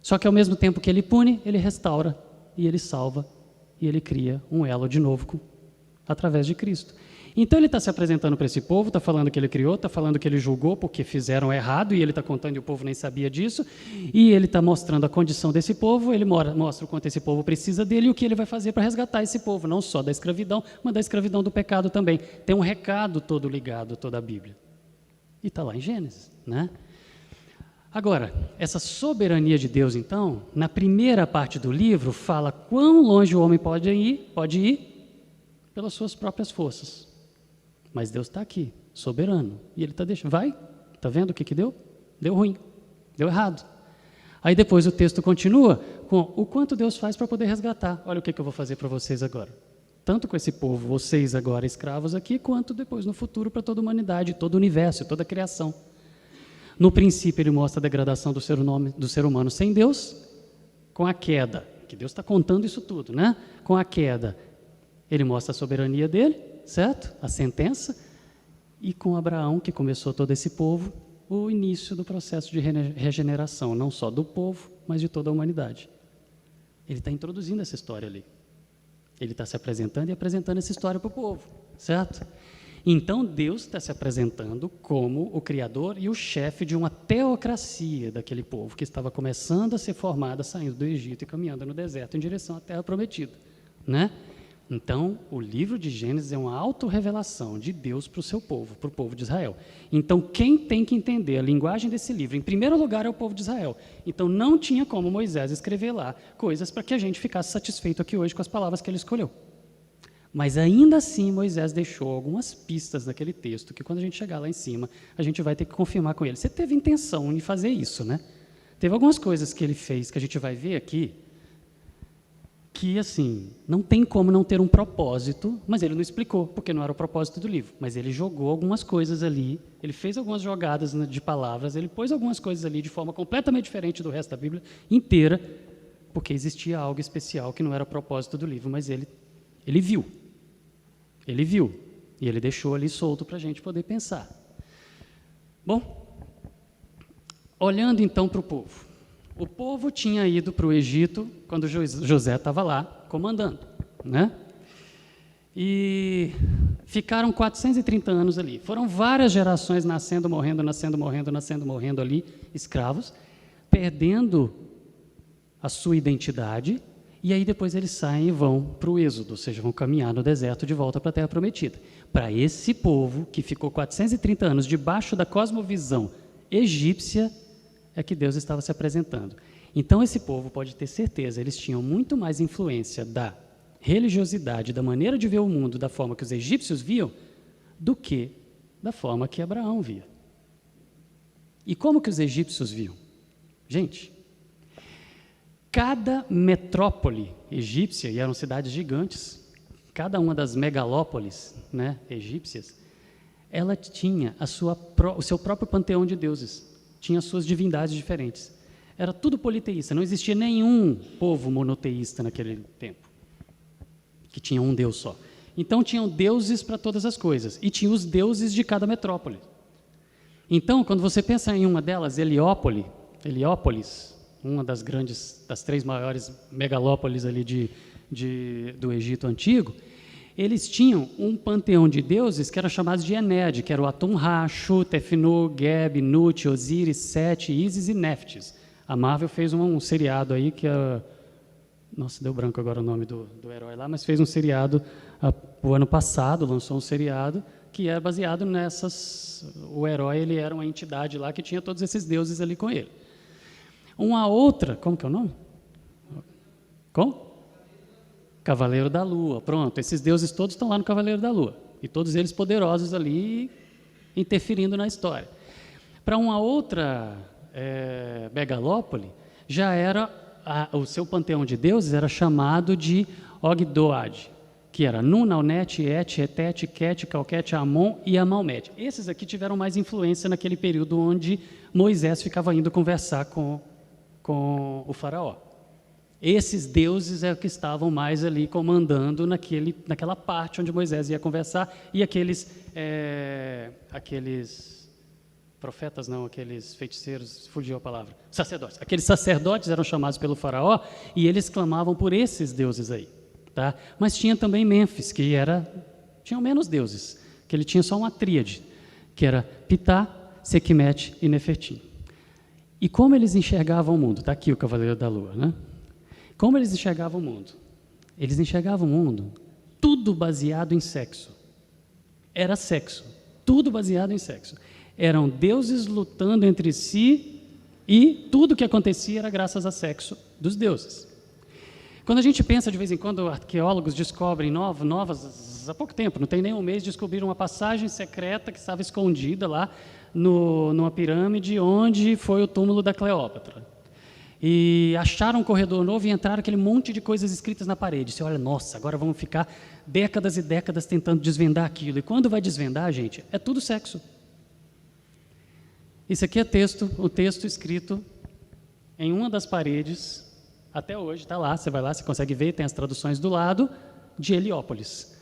[SPEAKER 2] Só que ao mesmo tempo que ele pune, ele restaura e ele salva e ele cria um elo de novo através de Cristo. Então ele está se apresentando para esse povo, está falando que ele criou, está falando que ele julgou porque fizeram errado, e ele está contando e o povo nem sabia disso, e ele está mostrando a condição desse povo, ele mostra o quanto esse povo precisa dele e o que ele vai fazer para resgatar esse povo, não só da escravidão, mas da escravidão do pecado também. Tem um recado todo ligado a toda a Bíblia. E está lá em Gênesis, né? Agora, essa soberania de Deus, então, na primeira parte do livro, fala quão longe o homem pode ir pelas suas próprias forças. Mas Deus está aqui, soberano, e Ele está deixando. Vai, está vendo o que deu? Deu ruim, deu errado. Aí depois o texto continua com o quanto Deus faz para poder resgatar. Olha o que eu vou fazer para vocês agora. Tanto com esse povo, vocês agora escravos aqui, quanto depois no futuro para toda a humanidade, todo o universo, toda a criação. No princípio ele mostra a degradação do ser humano sem Deus, com a queda, que Deus está contando isso tudo, né? Com a queda, ele mostra a soberania dele, certo? A sentença, e com Abraão, que começou todo esse povo, o início do processo de regeneração, não só do povo, mas de toda a humanidade. Ele está introduzindo essa história ali. Ele está se apresentando e apresentando essa história para o povo, certo? Então, Deus está se apresentando como o criador e o chefe de uma teocracia daquele povo que estava começando a ser formada, saindo do Egito e caminhando no deserto em direção à Terra Prometida, né? Então, o livro de Gênesis é uma autorrevelação de Deus para o seu povo, para o povo de Israel. Então, quem tem que entender a linguagem desse livro, em primeiro lugar, é o povo de Israel. Então, não tinha como Moisés escrever lá coisas para que a gente ficasse satisfeito aqui hoje com as palavras que ele escolheu. Mas, ainda assim, Moisés deixou algumas pistas naquele texto, que quando a gente chegar lá em cima, a gente vai ter que confirmar com ele. Você teve intenção de fazer isso, né? Teve algumas coisas que ele fez, que a gente vai ver aqui, que, assim, não tem como não ter um propósito, mas ele não explicou, porque não era o propósito do livro. Mas ele jogou algumas coisas ali, ele fez algumas jogadas de palavras, ele pôs algumas coisas ali de forma completamente diferente do resto da Bíblia inteira, porque existia algo especial que não era o propósito do livro, mas ele viu. Ele viu, e ele deixou ali solto para a gente poder pensar. Bom, olhando então para o povo. O povo tinha ido para o Egito quando José estava lá comandando, né? E ficaram 430 anos ali. Foram várias gerações nascendo, morrendo ali, escravos, perdendo a sua identidade, e aí depois eles saem e vão para o Êxodo, ou seja, vão caminhar no deserto de volta para a Terra Prometida. Para esse povo que ficou 430 anos debaixo da cosmovisão egípcia, é que Deus estava se apresentando. Então, esse povo pode ter certeza, eles tinham muito mais influência da religiosidade, da maneira de ver o mundo, da forma que os egípcios viam, do que da forma que Abraão via. E como que os egípcios viam? Gente, cada metrópole egípcia, e eram cidades gigantes, cada uma das megalópolis, né, egípcias, ela tinha o seu próprio panteão de deuses. Tinha suas divindades diferentes. Era tudo politeísta, não existia nenhum povo monoteísta naquele tempo, que tinha um Deus só. Então, tinham deuses para todas as coisas, e tinha os deuses de cada metrópole. Então, quando você pensa em uma delas, Heliópolis, uma das três maiores megalópolis ali do Egito Antigo, eles tinham um panteão de deuses que era chamado de Ened, que era o Atum-Ra, Shu, Tefnu, Geb, Nut, Osíris, Sete, Ísis e Néftis. A Marvel fez um seriado aí que é... Nossa, deu branco agora o nome do herói lá, mas fez um seriado o ano passado, lançou um seriado que é baseado nessas... O herói, ele era uma entidade lá que tinha todos esses deuses ali com ele. Uma outra... Como que é o nome? Como? Cavaleiro da Lua, pronto, esses deuses todos estão lá no Cavaleiro da Lua, e todos eles poderosos ali, interferindo na história. Para uma outra megalópole, já era, o seu panteão de deuses era chamado de Ogdoad, que era Nun, Naunet, Et, Etet, Ket, Calquete, Amon e Amalmet. Esses aqui tiveram mais influência naquele período onde Moisés ficava indo conversar com o faraó. Esses deuses é que estavam mais ali comandando naquela parte onde Moisés ia conversar, e aqueles profetas, não, aqueles feiticeiros, fugiu a palavra, sacerdotes. Aqueles sacerdotes eram chamados pelo faraó e eles clamavam por esses deuses aí. tá? Mas tinha também Mênfis, tinham menos deuses, que ele tinha só uma tríade, que era Ptah, Sekhmet e Nefertim. E como eles enxergavam o mundo? Está aqui o Cavaleiro da Lua, né? Como eles enxergavam o mundo? Eles enxergavam o mundo tudo baseado em sexo. Era sexo, tudo baseado em sexo. Eram deuses lutando entre si e tudo que acontecia era graças a sexo dos deuses. Quando a gente pensa, de vez em quando, arqueólogos descobrem novas, há pouco tempo, não tem nem um mês, descobriram uma passagem secreta que estava escondida lá numa pirâmide onde foi o túmulo da Cleópatra. E acharam um corredor novo e entraram aquele monte de coisas escritas na parede. Você olha, nossa, agora vamos ficar décadas e décadas tentando desvendar aquilo. E quando vai desvendar, gente, é tudo sexo. Isso aqui é o texto escrito em uma das paredes, até hoje, está lá, você vai lá, você consegue ver, tem as traduções do lado, de Heliópolis.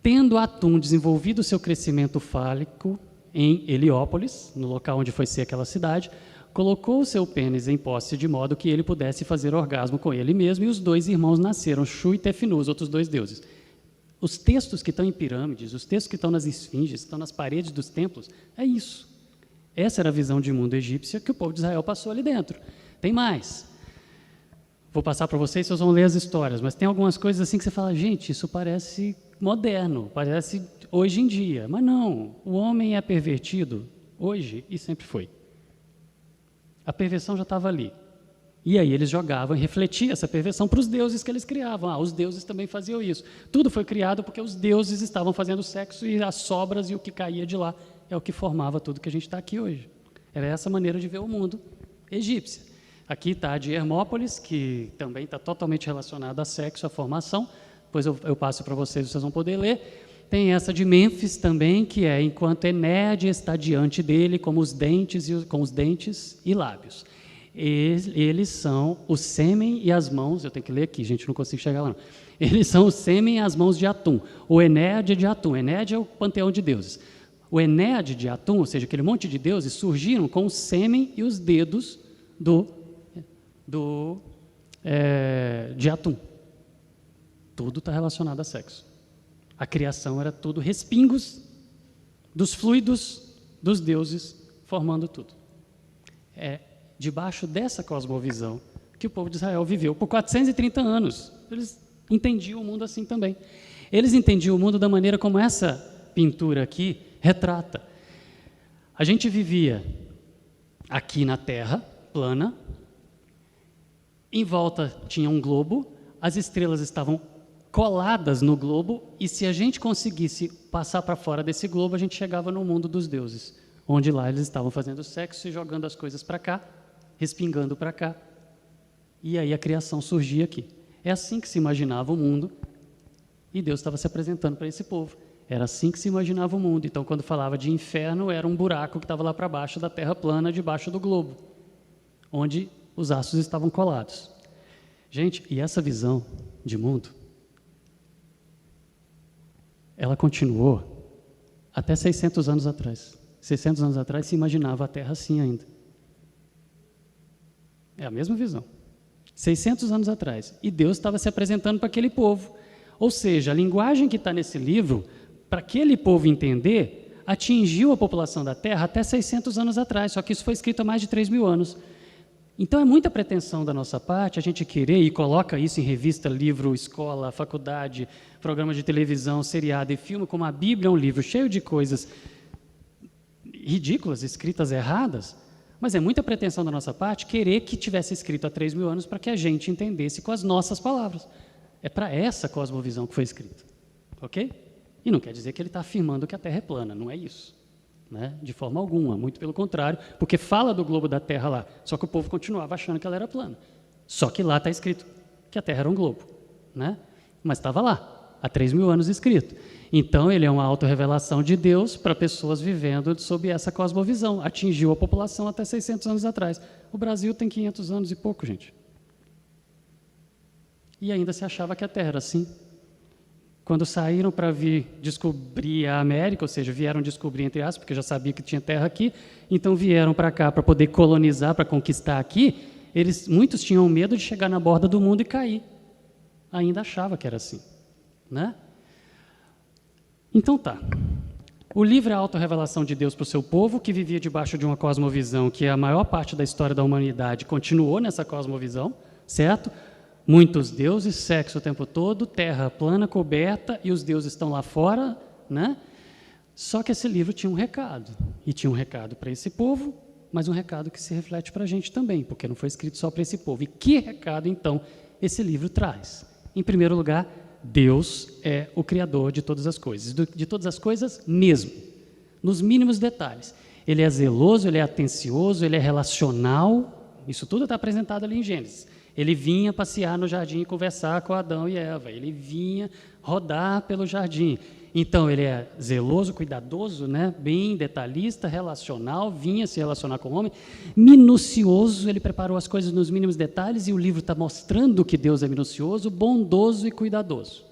[SPEAKER 2] Tendo Atum desenvolvido seu crescimento fálico em Heliópolis, no local onde foi ser aquela cidade, colocou o seu pênis em posse de modo que ele pudesse fazer orgasmo com ele mesmo, e os dois irmãos nasceram, Shu e Tefnu, os outros dois deuses. Os textos que estão em pirâmides, os textos que estão nas esfinges, que estão nas paredes dos templos, é isso. Essa era a visão de mundo egípcia que o povo de Israel passou ali dentro. Tem mais. Vou passar para vocês, vocês vão ler as histórias, mas tem algumas coisas assim que você fala, gente, isso parece moderno, parece hoje em dia. Mas não, o homem é pervertido hoje e sempre foi. A perversão já estava ali. E aí eles jogavam e refletiam essa perversão para os deuses que eles criavam. Os deuses também faziam isso. Tudo foi criado porque os deuses estavam fazendo sexo e as sobras e o que caía de lá é o que formava tudo que a gente está aqui hoje. Era essa maneira de ver o mundo egípcia. Aqui está a de Hermópolis, que também está totalmente relacionada a sexo, a formação. Depois eu passo para vocês vão poder ler. Tem essa de Mênfis também, que é enquanto Enéade está diante dele com os dentes e lábios. Eles são o sêmen e as mãos, eu tenho que ler aqui, gente, não consigo chegar lá não. Eles são o sêmen e as mãos de Atum. O Enéade de Atum. Enéade é o panteão de deuses. O Enéade de Atum, ou seja, aquele monte de deuses, surgiram com o sêmen e os dedos de Atum. Tudo está relacionado a sexo. A criação era tudo respingos dos fluidos dos deuses, formando tudo. É debaixo dessa cosmovisão que o povo de Israel viveu por 430 anos. Eles entendiam o mundo assim também. Eles entendiam o mundo da maneira como essa pintura aqui retrata. A gente vivia aqui na Terra, plana, em volta tinha um globo, as estrelas estavam coladas no globo, e se a gente conseguisse passar para fora desse globo, a gente chegava no mundo dos deuses, onde lá eles estavam fazendo sexo e jogando as coisas para cá, respingando para cá, e aí a criação surgia aqui. É assim que se imaginava o mundo, e Deus estava se apresentando para esse povo. Era assim que se imaginava o mundo. Então, quando falava de inferno, era um buraco que estava lá para baixo da terra plana, debaixo do globo, onde os astros estavam colados. Gente, e essa visão de mundo, ela continuou até 600 anos atrás. 600 anos atrás se imaginava a Terra assim ainda. É a mesma visão. 600 anos atrás. E Deus estava se apresentando para aquele povo. Ou seja, a linguagem que está nesse livro, para aquele povo entender, atingiu a população da Terra até 600 anos atrás. Só que isso foi escrito há mais de 3.000 anos. Então é muita pretensão da nossa parte a gente querer, e coloca isso em revista, livro, escola, faculdade, programa de televisão, seriado e filme, como a Bíblia é um livro cheio de coisas ridículas, escritas erradas, mas é muita pretensão da nossa parte querer que tivesse escrito há 3.000 anos para que a gente entendesse com as nossas palavras. É para essa cosmovisão que foi escrito, ok? E não quer dizer que ele está afirmando que a Terra é plana, não é isso. Né? De forma alguma, muito pelo contrário, porque fala do globo da Terra lá, só que o povo continuava achando que ela era plana. Só que lá está escrito que a Terra era um globo, né? Mas estava lá, há 3.000 anos escrito. Então, ele é uma autorrevelação de Deus para pessoas vivendo sob essa cosmovisão. Atingiu a população até 600 anos atrás. O Brasil tem 500 anos e pouco, gente. E ainda se achava que a Terra era assim. Quando saíram para vir descobrir a América, ou seja, vieram descobrir, entre aspas, porque já sabia que tinha terra aqui, então vieram para cá para poder colonizar, para conquistar aqui, muitos tinham medo de chegar na borda do mundo e cair. ainda achava que era assim, né? Então tá. O livro é a autorrevelação de Deus para o seu povo, que vivia debaixo de uma cosmovisão que a maior parte da história da humanidade continuou nessa cosmovisão, certo? Muitos deuses, sexo o tempo todo, terra plana, coberta, e os deuses estão lá fora, né? Só que esse livro tinha um recado, e tinha um recado para esse povo, mas um recado que se reflete para a gente também, porque não foi escrito só para esse povo. E que recado, então, esse livro traz? Em primeiro lugar, Deus é o Criador de todas as coisas, de todas as coisas mesmo, nos mínimos detalhes. Ele é zeloso, ele é atencioso, ele é relacional, isso tudo está apresentado ali em Gênesis. Ele vinha passear no jardim e conversar com Adão e Eva, ele vinha rodar pelo jardim. Então, ele é zeloso, cuidadoso, né? Bem detalhista, relacional, vinha se relacionar com o homem, minucioso, ele preparou as coisas nos mínimos detalhes, e o livro está mostrando que Deus é minucioso, bondoso e cuidadoso.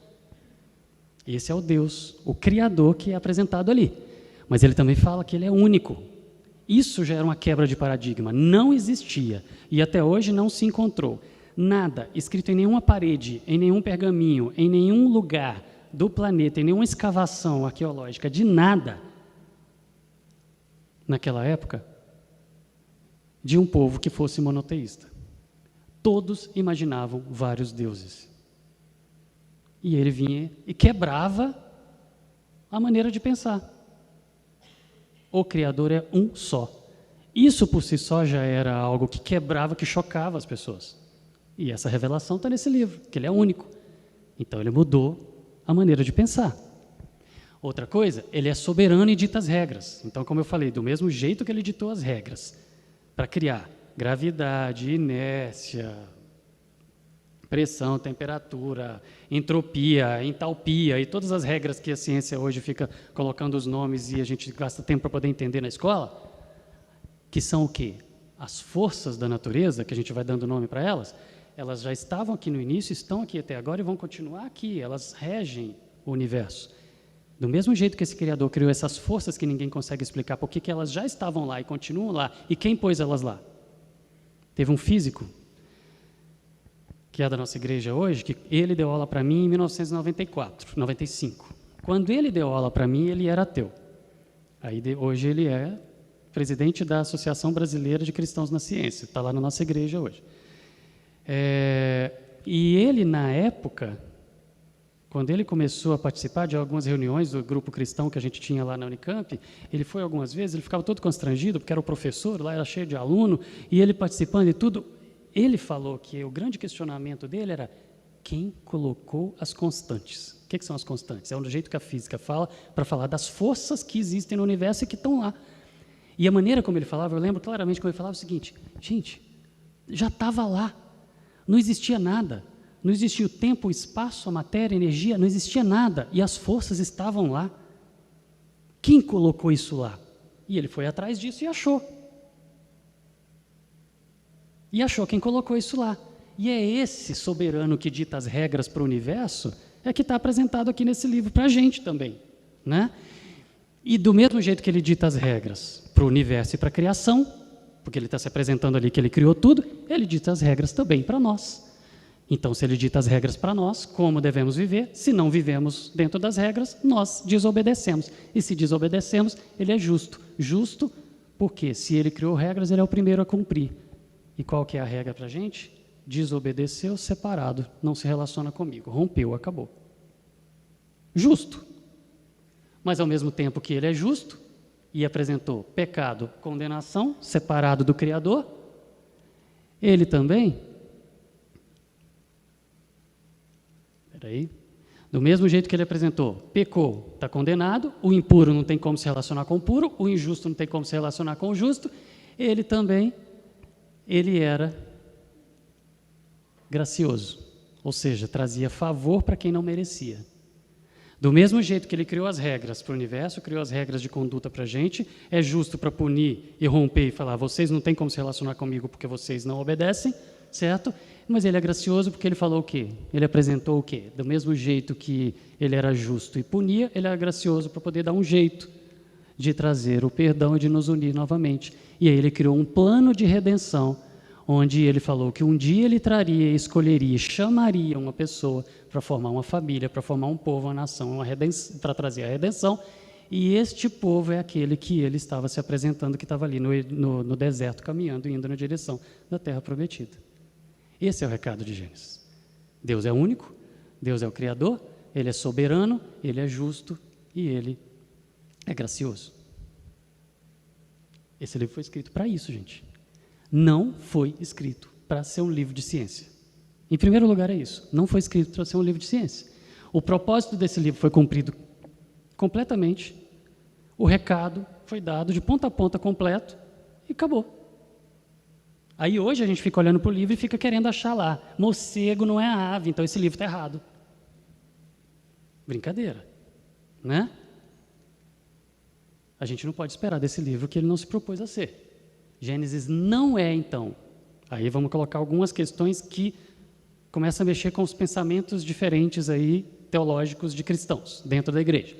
[SPEAKER 2] Esse é o Deus, o Criador, que é apresentado ali. Mas ele também fala que ele é único. Isso já era uma quebra de paradigma, não existia, e até hoje não se encontrou nada escrito em nenhuma parede, em nenhum pergaminho, em nenhum lugar do planeta, em nenhuma escavação arqueológica, de nada, naquela época, de um povo que fosse monoteísta. Todos imaginavam vários deuses. E ele vinha e quebrava a maneira de pensar. O Criador é um só. Isso por si só já era algo que quebrava, que chocava as pessoas. E essa revelação está nesse livro, que ele é único. Então ele mudou a maneira de pensar. Outra coisa, ele é soberano e dita as regras. Então, como eu falei, do mesmo jeito que ele ditou as regras para criar gravidade, inércia, pressão, temperatura, entropia, entalpia e todas as regras que a ciência hoje fica colocando os nomes e a gente gasta tempo para poder entender na escola, que são o quê? As forças da natureza, que a gente vai dando nome para elas, elas já estavam aqui no início, estão aqui até agora e vão continuar aqui, elas regem o universo. Do mesmo jeito que esse Criador criou essas forças que ninguém consegue explicar por que elas já estavam lá e continuam lá, e quem pôs elas lá? Teve um físico, que é da nossa igreja hoje, que ele deu aula para mim em 95. Quando ele deu aula para mim, ele era ateu. Hoje ele é presidente da Associação Brasileira de Cristãos na Ciência, está lá na nossa igreja hoje. E ele, na época, quando ele começou a participar de algumas reuniões do grupo cristão que a gente tinha lá na Unicamp, ele foi algumas vezes, ele ficava todo constrangido, porque era o professor, lá era cheio de aluno, e ele participando e tudo. Ele falou que o grande questionamento dele era quem colocou as constantes. O que são as constantes? É um jeito que a física fala para falar das forças que existem no universo e que estão lá. E a maneira como ele falava, eu lembro claramente como ele falava o seguinte: gente, já estava lá, não existia nada, não existia o tempo, o espaço, a matéria, a energia, não existia nada, e as forças estavam lá. Quem colocou isso lá? E ele foi atrás disso e achou. E achou quem colocou isso lá. E é esse soberano que dita as regras para o universo, é que está apresentado aqui nesse livro para a gente também, né? E do mesmo jeito que ele dita as regras para o universo e para a criação, porque ele está se apresentando ali que ele criou tudo, ele dita as regras também para nós. Então, se ele dita as regras para nós, como devemos viver, se não vivemos dentro das regras, nós desobedecemos. E se desobedecemos, ele é justo. Justo porque, se ele criou regras, ele é o primeiro a cumprir. E qual que é a regra para a gente? Desobedeceu, separado, não se relaciona comigo, rompeu, acabou. Justo. Mas, ao mesmo tempo que ele é justo, e apresentou pecado, condenação, separado do Criador, ele também, do mesmo jeito que ele apresentou, pecou, está condenado, o impuro não tem como se relacionar com o puro, o injusto não tem como se relacionar com o justo, ele também, ele era gracioso, ou seja, trazia favor para quem não merecia. Do mesmo jeito que ele criou as regras para o universo, criou as regras de conduta para a gente, é justo para punir e romper e falar, vocês não têm como se relacionar comigo porque vocês não obedecem, certo? Mas ele é gracioso porque ele falou o quê? Ele apresentou o quê? Do mesmo jeito que ele era justo e punia, ele era gracioso para poder dar um jeito de trazer o perdão e de nos unir novamente. E aí ele criou um plano de redenção, onde ele falou que um dia ele traria, escolheria, chamaria uma pessoa para formar uma família, para formar um povo, uma nação, para trazer a redenção, e este povo é aquele que ele estava se apresentando, que estava ali no deserto, caminhando, indo na direção da terra prometida. Esse é o recado de Gênesis. Deus é único, Deus é o Criador, Ele é soberano, Ele é justo e Ele é gracioso. Esse livro foi escrito para isso, gente. Não foi escrito para ser um livro de ciência. Em primeiro lugar é isso, não foi escrito para ser um livro de ciência. O propósito desse livro foi cumprido completamente, o recado foi dado de ponta a ponta completo e acabou. Aí hoje a gente fica olhando para o livro e fica querendo achar lá, morcego não é a ave, então esse livro está errado. Brincadeira, né? A gente não pode esperar desse livro que ele não se propôs a ser. Gênesis não é, então. Aí vamos colocar algumas questões que começam a mexer com os pensamentos diferentes aí, teológicos de cristãos dentro da igreja.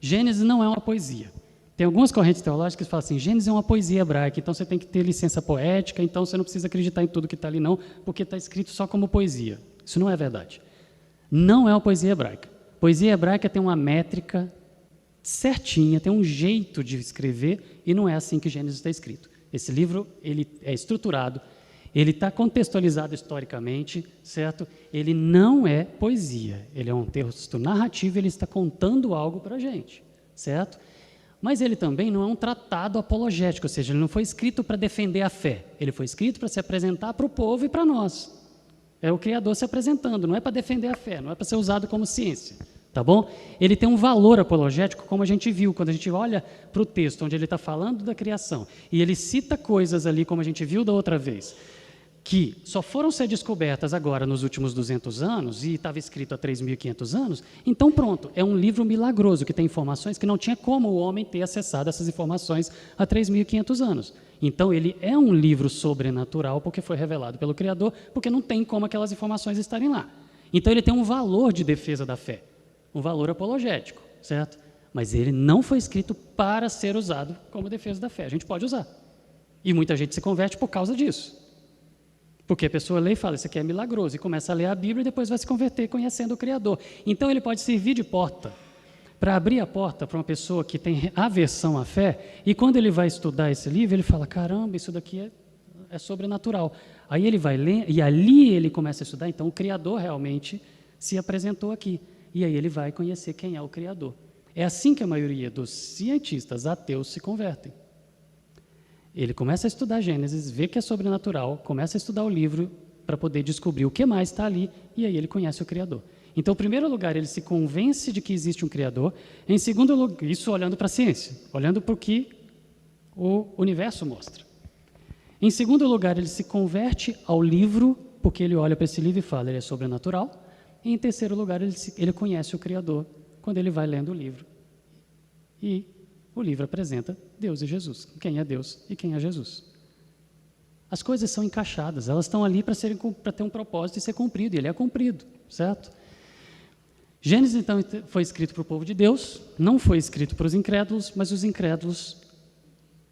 [SPEAKER 2] Gênesis não é uma poesia. Tem algumas correntes teológicas que falam assim, Gênesis é uma poesia hebraica, então você tem que ter licença poética, então você não precisa acreditar em tudo que está ali não, porque está escrito só como poesia. Isso não é verdade. Não é uma poesia hebraica. Poesia hebraica tem uma métrica certinha, tem um jeito de escrever, e não é assim que Gênesis está escrito. Esse livro ele é estruturado, ele está contextualizado historicamente, certo? Ele não é poesia, ele é um texto narrativo, ele está contando algo para a gente, certo? Mas ele também não é um tratado apologético, ou seja, ele não foi escrito para defender a fé, ele foi escrito para se apresentar para o povo e para nós. É o Criador se apresentando, não é para defender a fé, não é para ser usado como ciência, tá bom? Ele tem um valor apologético, como a gente viu, quando a gente olha para o texto onde ele está falando da criação, e ele cita coisas ali, como a gente viu da outra vez, que só foram ser descobertas agora nos últimos 200 anos, e estava escrito há 3.500 anos, então pronto, é um livro milagroso, que tem informações que não tinha como o homem ter acessado essas informações há 3.500 anos. Então ele é um livro sobrenatural, porque foi revelado pelo Criador, porque não tem como aquelas informações estarem lá. Então ele tem um valor de defesa da fé, um valor apologético, certo? Mas ele não foi escrito para ser usado como defesa da fé. A gente pode usar. E muita gente se converte por causa disso. Porque a pessoa lê e fala, isso aqui é milagroso, e começa a ler a Bíblia e depois vai se converter conhecendo o Criador. Então ele pode servir de porta, para abrir a porta para uma pessoa que tem aversão à fé, e quando ele vai estudar esse livro, ele fala, caramba, isso daqui é sobrenatural. Aí ele vai ler, e ali ele começa a estudar, então o Criador realmente se apresentou aqui. E aí ele vai conhecer quem é o Criador. É assim que a maioria dos cientistas ateus se convertem. Ele começa a estudar Gênesis, vê que é sobrenatural, começa a estudar o livro para poder descobrir o que mais está ali, e aí ele conhece o Criador. Então, em primeiro lugar, ele se convence de que existe um Criador. Em segundo lugar, isso olhando para a ciência, olhando para o que o universo mostra. Em segundo lugar, ele se converte ao livro, porque ele olha para esse livro e fala, ele é sobrenatural. E em terceiro lugar, ele conhece o Criador, quando ele vai lendo o livro. E o livro apresenta Deus e Jesus, quem é Deus e quem é Jesus. As coisas são encaixadas, elas estão ali para ter um propósito e ser cumprido, e ele é cumprido, certo? Gênesis, então, foi escrito para o povo de Deus, não foi escrito para os incrédulos, mas os incrédulos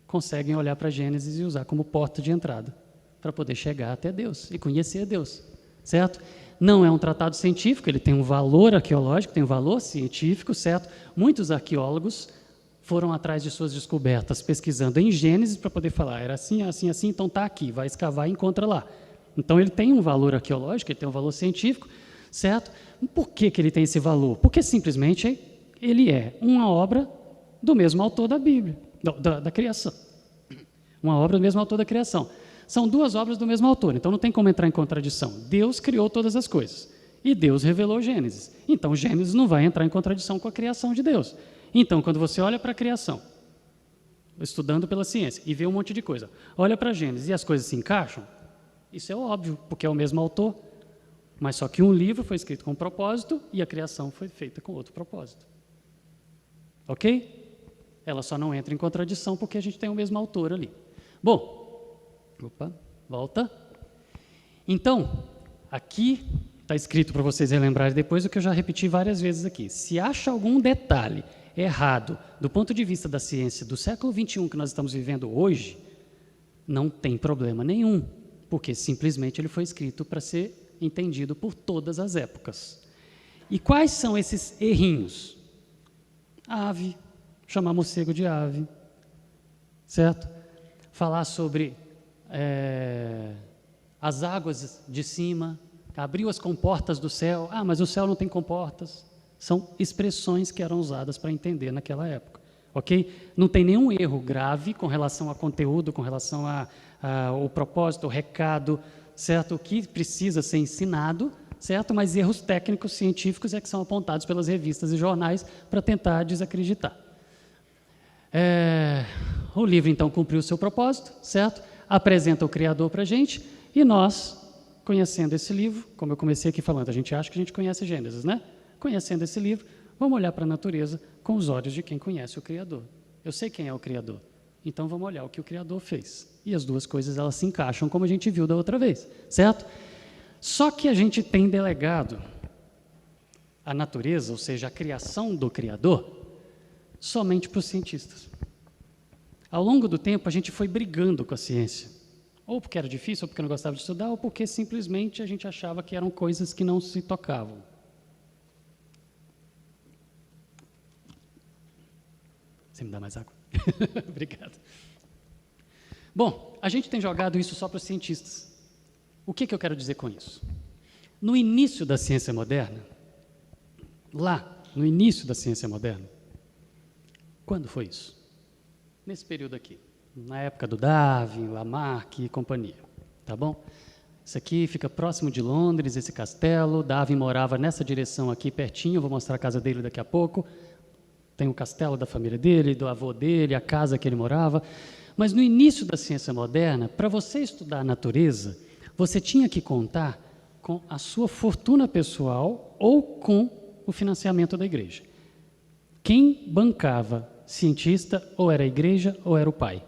[SPEAKER 2] conseguem olhar para Gênesis e usar como porta de entrada para poder chegar até Deus e conhecer Deus, certo? Não é um tratado científico, ele tem um valor arqueológico, tem um valor científico, certo? Muitos arqueólogos foram atrás de suas descobertas, pesquisando em Gênesis para poder falar, era assim, assim, assim, então está aqui, vai escavar e encontra lá. Então ele tem um valor arqueológico, ele tem um valor científico, certo? Por que ele tem esse valor? Porque simplesmente ele é uma obra do mesmo autor da Bíblia, da criação. Uma obra do mesmo autor da criação. São duas obras do mesmo autor, então não tem como entrar em contradição. Deus criou todas as coisas e Deus revelou Gênesis. Então Gênesis não vai entrar em contradição com a criação de Deus. Então, quando você olha para a criação, estudando pela ciência, e vê um monte de coisa, olha para Gênesis e as coisas se encaixam, isso é óbvio, porque é o mesmo autor, mas só que um livro foi escrito com um propósito e a criação foi feita com outro propósito. Ok? Ela só não entra em contradição porque a gente tem o mesmo autor ali. Bom, volta. Então, aqui está escrito para vocês relembrarem depois o que eu já repeti várias vezes aqui. Se acha algum detalhe errado do ponto de vista da ciência do século XXI que nós estamos vivendo hoje, não tem problema nenhum, porque simplesmente ele foi escrito para ser entendido por todas as épocas. E quais são esses errinhos? Ave, chamar morcego de ave, certo? Falar sobre as águas de cima, abriu as comportas do céu. Ah, mas o céu não tem comportas. São expressões que eram usadas para entender naquela época, ok? Não tem nenhum erro grave com relação a conteúdo, com relação ao propósito, o recado, certo? O que precisa ser ensinado, certo? Mas erros técnicos, científicos é que são apontados pelas revistas e jornais para tentar desacreditar. O livro, então, cumpriu o seu propósito, certo? Apresenta o Criador para a gente e nós, conhecendo esse livro, como eu comecei aqui falando, a gente acha que a gente conhece Gênesis, né? Conhecendo esse livro, vamos olhar para a natureza com os olhos de quem conhece o Criador. Eu sei quem é o Criador, então vamos olhar o que o Criador fez. E as duas coisas, elas se encaixam, como a gente viu da outra vez, certo? Só que a gente tem delegado a natureza, ou seja, a criação do Criador, somente para os cientistas. Ao longo do tempo, a gente foi brigando com a ciência, ou porque era difícil, ou porque não gostava de estudar, ou porque simplesmente a gente achava que eram coisas que não se tocavam. Você me dá mais água? Obrigado. Bom, a gente tem jogado isso só para os cientistas. O que eu quero dizer com isso? No início da ciência moderna, lá, no início da ciência moderna, quando foi isso? Nesse período aqui, na época do Darwin, Lamarck e companhia, tá bom? Isso aqui fica próximo de Londres, esse castelo. Darwin morava nessa direção aqui, pertinho, vou mostrar a casa dele daqui a pouco. Tem o castelo da família dele, do avô dele, a casa que ele morava. Mas no início da ciência moderna, para você estudar a natureza, você tinha que contar com a sua fortuna pessoal ou com o financiamento da igreja. Quem bancava cientista ou era a igreja ou era o pai.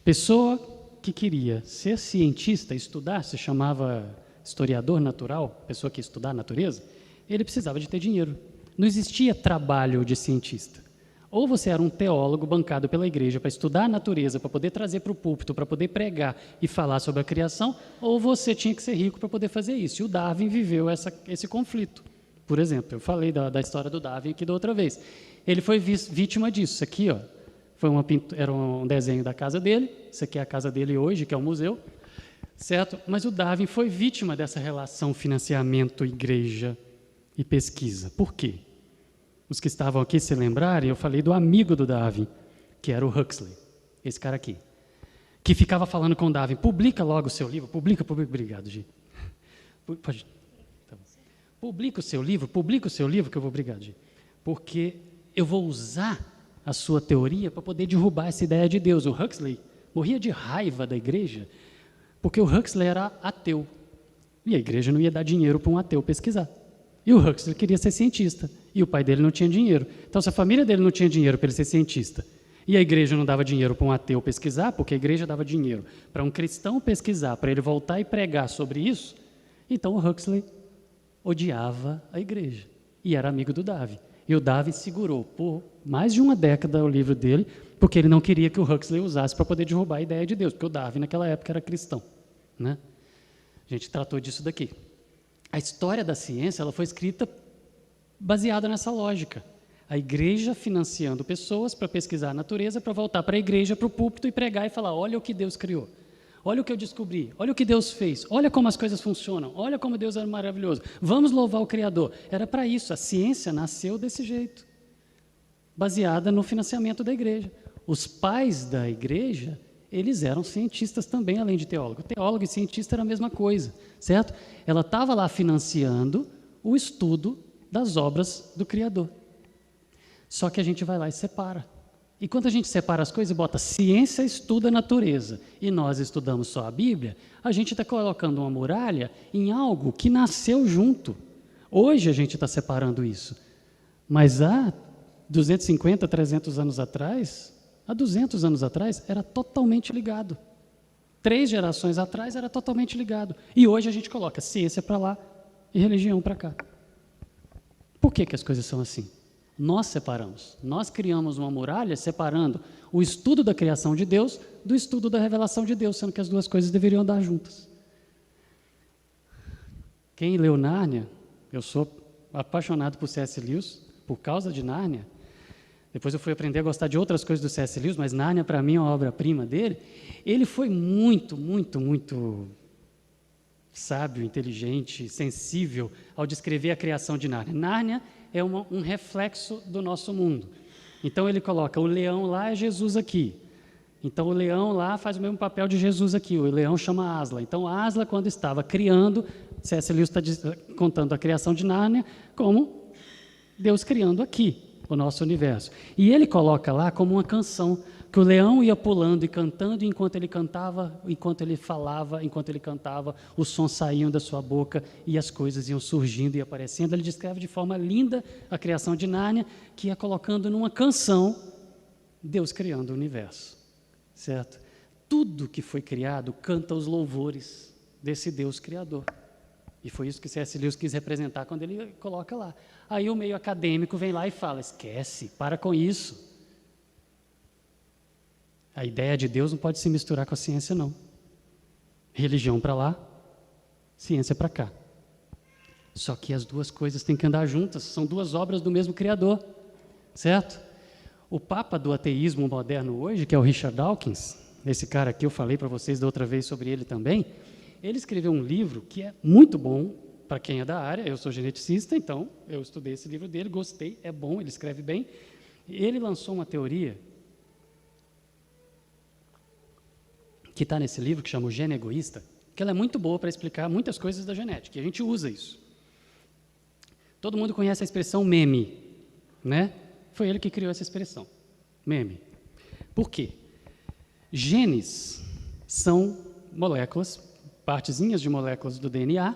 [SPEAKER 2] Pessoa que queria ser cientista, estudar, se chamava historiador natural, pessoa que ia estudar a natureza, ele precisava de ter dinheiro. Não existia trabalho de cientista. Ou você era um teólogo bancado pela igreja para estudar a natureza, para poder trazer para o púlpito, para poder pregar e falar sobre a criação, ou você tinha que ser rico para poder fazer isso. E o Darwin viveu esse conflito. Por exemplo, eu falei da história do Darwin aqui da outra vez. Ele foi vítima disso. Isso aqui, ó, era um desenho da casa dele. Isso aqui é a casa dele hoje, que é um museu. Certo? Mas o Darwin foi vítima dessa relação financiamento, igreja e pesquisa. Por quê? Os que estavam aqui se lembrarem, eu falei do amigo do Darwin, que era o Huxley, esse cara aqui, que ficava falando com o Darwin, publica logo o seu livro, publica, obrigado, Gi. Pode. Tá bom. Publica o seu livro, que eu vou, obrigado, Gi. Porque eu vou usar a sua teoria para poder derrubar essa ideia de Deus. O Huxley morria de raiva da igreja, porque o Huxley era ateu, e a igreja não ia dar dinheiro para um ateu pesquisar. E o Huxley queria ser cientista, e o pai dele não tinha dinheiro. Então, se a família dele não tinha dinheiro para ele ser cientista, e a igreja não dava dinheiro para um ateu pesquisar, porque a igreja dava dinheiro para um cristão pesquisar, para ele voltar e pregar sobre isso, então o Huxley odiava a igreja, e era amigo do Darwin. E o Darwin segurou por mais de uma década o livro dele, porque ele não queria que o Huxley usasse para poder derrubar a ideia de Deus, porque o Darwin naquela época era cristão, né? A gente tratou disso daqui. A história da ciência, ela foi escrita baseada nessa lógica. A igreja financiando pessoas para pesquisar a natureza, para voltar para a igreja, para o púlpito e pregar e falar, olha o que Deus criou, olha o que eu descobri, olha o que Deus fez, olha como as coisas funcionam, olha como Deus é maravilhoso, vamos louvar o Criador. Era para isso, a ciência nasceu desse jeito, baseada no financiamento da igreja. Os pais da igreja, eles eram cientistas também, além de teólogo. Teólogo e cientista era a mesma coisa, certo? Ela estava lá financiando o estudo das obras do Criador. Só que a gente vai lá e separa. E quando a gente separa as coisas e bota ciência estuda a natureza e nós estudamos só a Bíblia, a gente está colocando uma muralha em algo que nasceu junto. Hoje a gente está separando isso. Mas há 250, 300 anos atrás, há 200 anos atrás, era totalmente ligado. 3 gerações atrás era totalmente ligado. E hoje a gente coloca ciência para lá e religião para cá. Por que as coisas são assim? Nós separamos. Nós criamos uma muralha separando o estudo da criação de Deus do estudo da revelação de Deus, sendo que as duas coisas deveriam andar juntas. Quem leu Nárnia, eu sou apaixonado por C.S. Lewis, por causa de Nárnia. Depois eu fui aprender a gostar de outras coisas do C.S. Lewis, mas Nárnia, para mim, é uma obra-prima dele. Ele foi muito sábio, inteligente, sensível ao descrever a criação de Nárnia. Nárnia é um reflexo do nosso mundo. Então ele coloca, o leão lá é Jesus aqui. Então o leão lá faz o mesmo papel de Jesus aqui, o leão chama Asla. Então Asla, quando estava criando, C.S. Lewis está contando a criação de Nárnia como Deus criando aqui o nosso universo. E ele coloca lá como uma canção, que o leão ia pulando e cantando, e enquanto ele cantava, enquanto ele falava, enquanto ele cantava, os sons saíam da sua boca e as coisas iam surgindo e aparecendo. Ele descreve de forma linda a criação de Nárnia, que ia colocando numa canção Deus criando o universo, certo? Tudo que foi criado canta os louvores desse Deus criador. E foi isso que C.S. Lewis quis representar quando ele coloca lá. Aí o meio acadêmico vem lá e fala, esquece, para com isso. A ideia de Deus não pode se misturar com a ciência, não. Religião para lá, ciência para cá. Só que as duas coisas têm que andar juntas, são duas obras do mesmo Criador, certo? O papa do ateísmo moderno hoje, que é o Richard Dawkins, esse cara aqui, eu falei para vocês da outra vez sobre ele também, ele escreveu um livro que é muito bom para quem é da área. Eu sou geneticista, então eu estudei esse livro dele, gostei, é bom, ele escreve bem. Ele lançou uma teoria que está nesse livro, que chama O Gene Egoísta, que ela é muito boa para explicar muitas coisas da genética, e a gente usa isso. Todo mundo conhece a expressão meme, né? Foi ele que criou essa expressão, meme. Por quê? Genes são moléculas, partezinhas de moléculas do DNA,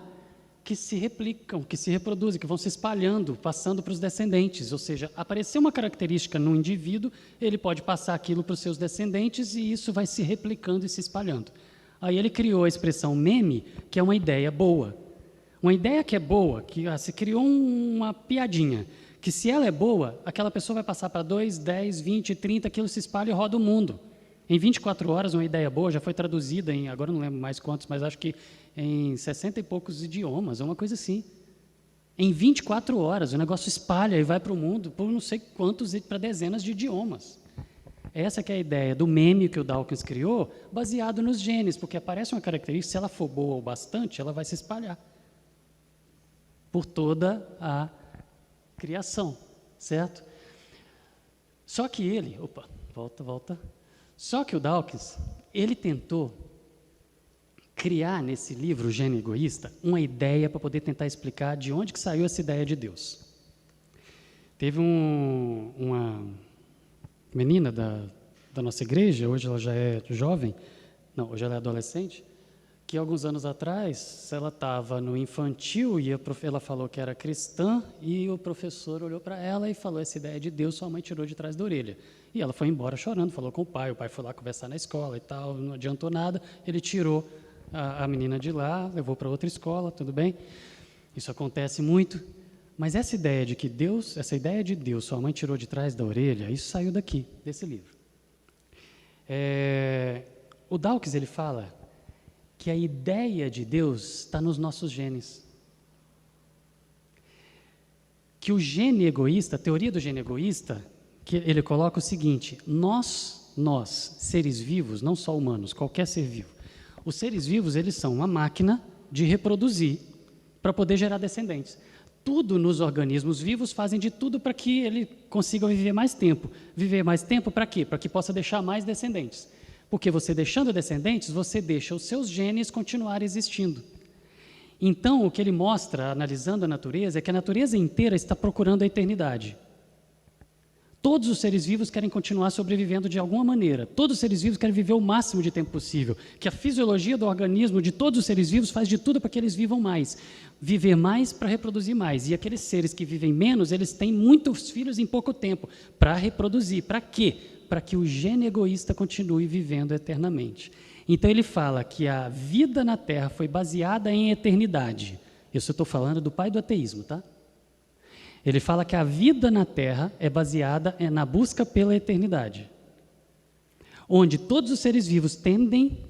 [SPEAKER 2] que se replicam, que se reproduzem, que vão se espalhando, passando para os descendentes. Ou seja, apareceu uma característica no indivíduo, ele pode passar aquilo para os seus descendentes e isso vai se replicando e se espalhando. Aí ele criou a expressão meme, que é uma ideia boa. Uma ideia que é boa, que se criou uma piadinha, que se ela é boa, aquela pessoa vai passar para 2, 10, 20, 30, aquilo se espalha e roda o mundo. Em 24 horas, uma ideia boa já foi traduzida em, agora não lembro mais quantos, mas acho que em 60 e poucos idiomas, uma coisa assim. Em 24 horas, o negócio espalha e vai para o mundo por não sei quantos, para dezenas de idiomas. Essa que é a ideia do meme que o Dawkins criou, baseado nos genes, porque aparece uma característica, se ela for boa o bastante, ela vai se espalhar por toda a criação, certo? Só que ele, volta. Só que o Dawkins, ele tentou criar nesse livro, O Gene Egoísta, uma ideia para poder tentar explicar de onde que saiu essa ideia de Deus. Teve uma menina da nossa igreja, hoje ela já é jovem, não, hoje ela é adolescente, que alguns anos atrás, ela estava no infantil e ela falou que era cristã e o professor olhou para ela e falou, essa ideia de Deus sua mãe tirou de trás da orelha. E ela foi embora chorando, falou com o pai foi lá conversar na escola e tal, não adiantou nada, ele tirou a menina de lá, levou para outra escola, tudo bem, isso acontece muito, mas essa ideia de que Deus, essa ideia de Deus sua mãe tirou de trás da orelha, isso saiu daqui, desse livro. O Dawkins, ele fala que a ideia de Deus está nos nossos genes. Que o gene egoísta, a teoria do gene egoísta, que ele coloca o seguinte, nós, seres vivos, não só humanos, qualquer ser vivo, os seres vivos, eles são uma máquina de reproduzir para poder gerar descendentes. Tudo nos organismos vivos fazem de tudo para que ele consiga viver mais tempo. Viver mais tempo para quê? Para que possa deixar mais descendentes. Porque você deixando descendentes, você deixa os seus genes continuar existindo. Então, o que ele mostra, analisando a natureza, é que a natureza inteira está procurando a eternidade. Todos os seres vivos querem continuar sobrevivendo de alguma maneira. Todos os seres vivos querem viver o máximo de tempo possível. Que a fisiologia do organismo de todos os seres vivos faz de tudo para que eles vivam mais. Viver mais para reproduzir mais. E aqueles seres que vivem menos, eles têm muitos filhos em pouco tempo para reproduzir. Para quê? Para que o gene egoísta continue vivendo eternamente. Então ele fala que a vida na Terra foi baseada em eternidade. Isso eu estou falando do pai do ateísmo, tá? Ele fala que a vida na Terra é baseada na busca pela eternidade, onde todos os seres vivos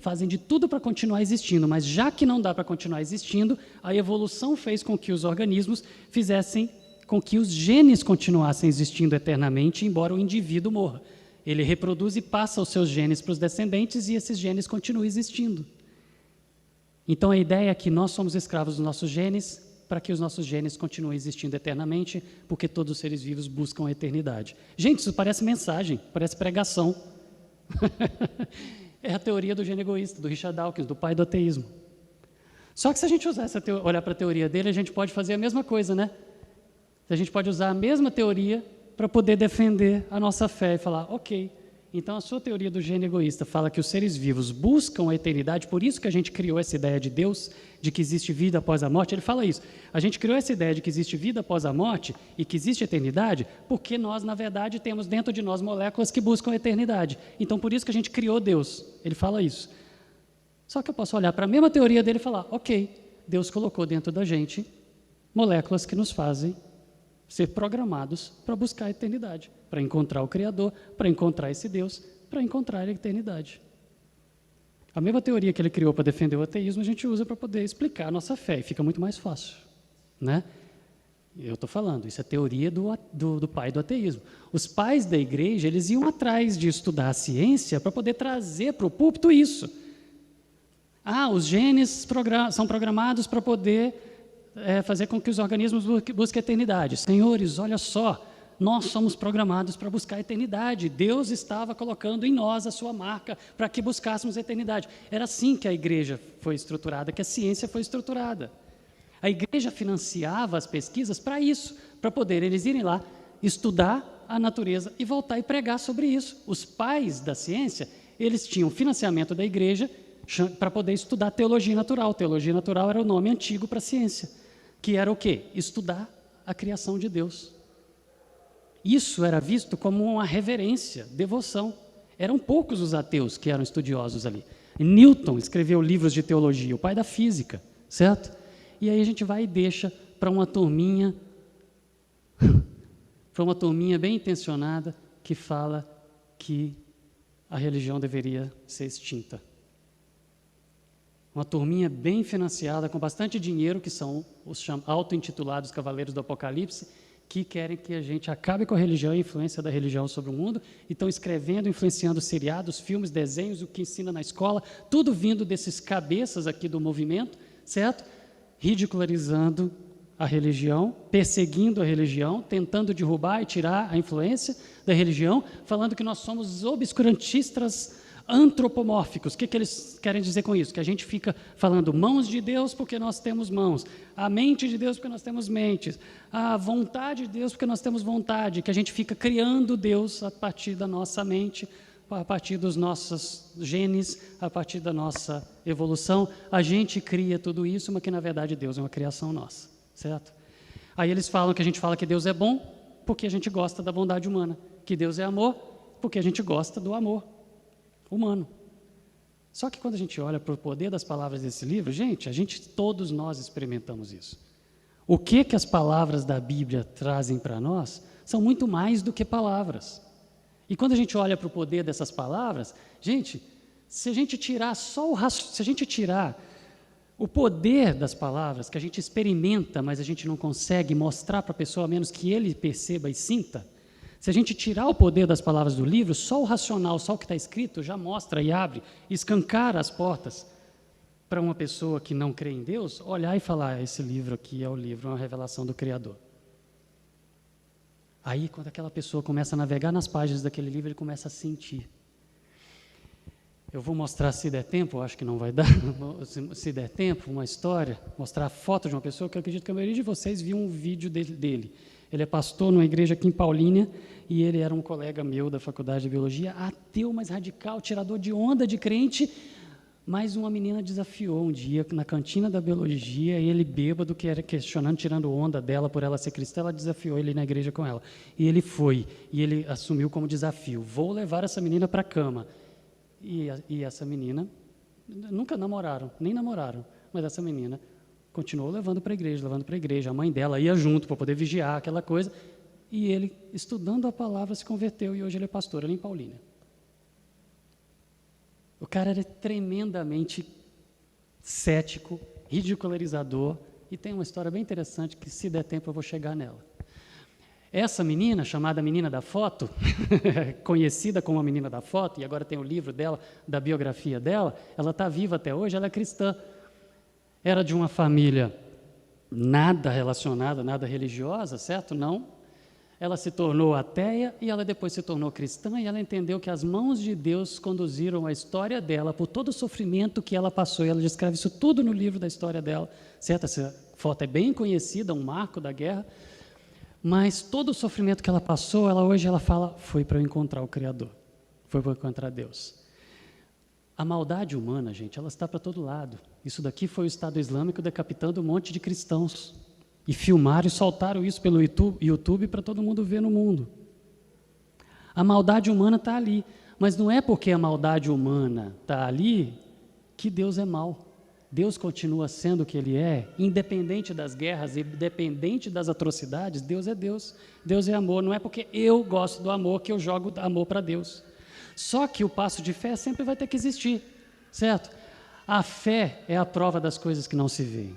[SPEAKER 2] fazem de tudo para continuar existindo, mas já que não dá para continuar existindo, a evolução fez com que os organismos fizessem com que os genes continuassem existindo eternamente, embora o indivíduo morra. Ele reproduz e passa os seus genes para os descendentes e esses genes continuam existindo. Então a ideia é que nós somos escravos dos nossos genes para que os nossos genes continuem existindo eternamente, porque todos os seres vivos buscam a eternidade. Gente, isso parece mensagem, parece pregação. É a teoria do gene egoísta, do Richard Dawkins, do pai do ateísmo. Só que se a gente olhar para a teoria dele, a gente pode fazer a mesma coisa, né? A gente pode usar a mesma teoria para poder defender a nossa fé e falar, ok, então a sua teoria do gene egoísta fala que os seres vivos buscam a eternidade, por isso que a gente criou essa ideia de Deus, de que existe vida após a morte. Ele fala isso, a gente criou essa ideia de que existe vida após a morte e que existe eternidade, porque nós, na verdade, temos dentro de nós moléculas que buscam a eternidade. Então, por isso que a gente criou Deus. Ele fala isso. Só que eu posso olhar para a mesma teoria dele e falar, ok, Deus colocou dentro da gente moléculas que nos fazem ser programados para buscar a eternidade, para encontrar o Criador, para encontrar esse Deus, para encontrar a eternidade. A mesma teoria que ele criou para defender o ateísmo, a gente usa para poder explicar a nossa fé, e fica muito mais fácil, né? Eu estou falando, isso é teoria do pai do ateísmo. Os pais da igreja, eles iam atrás de estudar a ciência para poder trazer para o púlpito isso. Os genes são programados para poder fazer com que os organismos busquem a eternidade. Senhores, olha só, nós somos programados para buscar a eternidade. Deus estava colocando em nós a sua marca para que buscássemos a eternidade. Era assim que a igreja foi estruturada, que a ciência foi estruturada. A igreja financiava as pesquisas para isso, para poder eles irem lá, estudar a natureza e voltar e pregar sobre isso. Os pais da ciência, eles tinham financiamento da igreja para poder estudar teologia natural. Teologia natural era o nome antigo para a ciência, que era o quê? Estudar a criação de Deus. Isso era visto como uma reverência, devoção. Eram poucos os ateus que eram estudiosos ali. Newton escreveu livros de teologia, o pai da física, certo? E aí a gente vai e deixa para uma turminha bem intencionada que fala que a religião deveria ser extinta. Uma turminha bem financiada, com bastante dinheiro, que são os auto-intitulados Cavaleiros do Apocalipse, que querem que a gente acabe com a religião e a influência da religião sobre o mundo, e estão escrevendo, influenciando seriados, filmes, desenhos, o que ensina na escola, tudo vindo desses cabeças aqui do movimento, certo? Ridicularizando a religião, perseguindo a religião, tentando derrubar e tirar a influência da religião, falando que nós somos obscurantistas antropomórficos. O que eles querem dizer com isso? Que a gente fica falando mãos de Deus porque nós temos mãos, a mente de Deus porque nós temos mentes, a vontade de Deus porque nós temos vontade, que a gente fica criando Deus a partir da nossa mente, a partir dos nossos genes, a partir da nossa evolução. A gente cria tudo isso, mas que na verdade Deus é uma criação nossa, certo? Aí eles falam que a gente fala que Deus é bom porque a gente gosta da bondade humana, que Deus é amor porque a gente gosta do amor humano. Só que quando a gente olha para o poder das palavras desse livro, todos nós experimentamos isso. O que as palavras da Bíblia trazem para nós são muito mais do que palavras. E quando a gente olha para o poder dessas palavras, se a gente tirar o poder das palavras, que a gente experimenta, mas a gente não consegue mostrar para a pessoa, a menos que ele perceba e sinta, se a gente tirar o poder das palavras do livro, só o racional, só o que está escrito, já mostra e abre, escancara as portas para uma pessoa que não crê em Deus, olhar e falar, esse livro aqui é o livro, é uma revelação do Criador. Aí, quando aquela pessoa começa a navegar nas páginas daquele livro, ele começa a sentir. Eu vou mostrar, se der tempo, acho que não vai dar, se der tempo, uma história, mostrar a foto de uma pessoa que eu acredito que a maioria de vocês viu um vídeo dele. Ele é pastor numa igreja aqui em Paulínia e ele era um colega meu da faculdade de biologia, ateu, mas radical, tirador de onda de crente, mas uma menina desafiou um dia na cantina da biologia, ele bêbado, que era questionando, tirando onda dela por ela ser cristã, ela desafiou ele na igreja com ela. E ele foi, e ele assumiu como desafio, vou levar essa menina para a cama. E essa menina, nunca namoraram, nem namoraram, mas essa menina Continuou levando para a igreja. A mãe dela ia junto para poder vigiar aquela coisa. E ele, estudando a palavra, se converteu e hoje ele é pastor ali em Paulínia. O cara era tremendamente cético, ridicularizador, e tem uma história bem interessante que, se der tempo, eu vou chegar nela. Essa menina, chamada Menina da Foto, conhecida como a Menina da Foto, e agora tem o livro dela, da biografia dela, ela está viva até hoje, ela é cristã. Era de uma família nada relacionada, nada religiosa, certo? Não. Ela se tornou ateia e ela depois se tornou cristã e ela entendeu que as mãos de Deus conduziram a história dela por todo o sofrimento que ela passou. E ela descreve isso tudo no livro da história dela, certo? Essa foto é bem conhecida, um marco da guerra. Mas todo o sofrimento que ela passou, hoje ela fala, foi para eu encontrar o Criador, foi para eu encontrar Deus. A maldade humana, gente, ela está para todo lado. Isso daqui foi o Estado Islâmico decapitando um monte de cristãos. E filmaram e soltaram isso pelo YouTube para todo mundo ver no mundo. A maldade humana está ali, mas não é porque a maldade humana está ali que Deus é mau. Deus continua sendo o que Ele é, independente das guerras, independente das atrocidades. Deus é Deus, Deus é amor. Não é porque eu gosto do amor que eu jogo amor para Deus. Só que o passo de fé sempre vai ter que existir, certo? A fé é a prova das coisas que não se veem.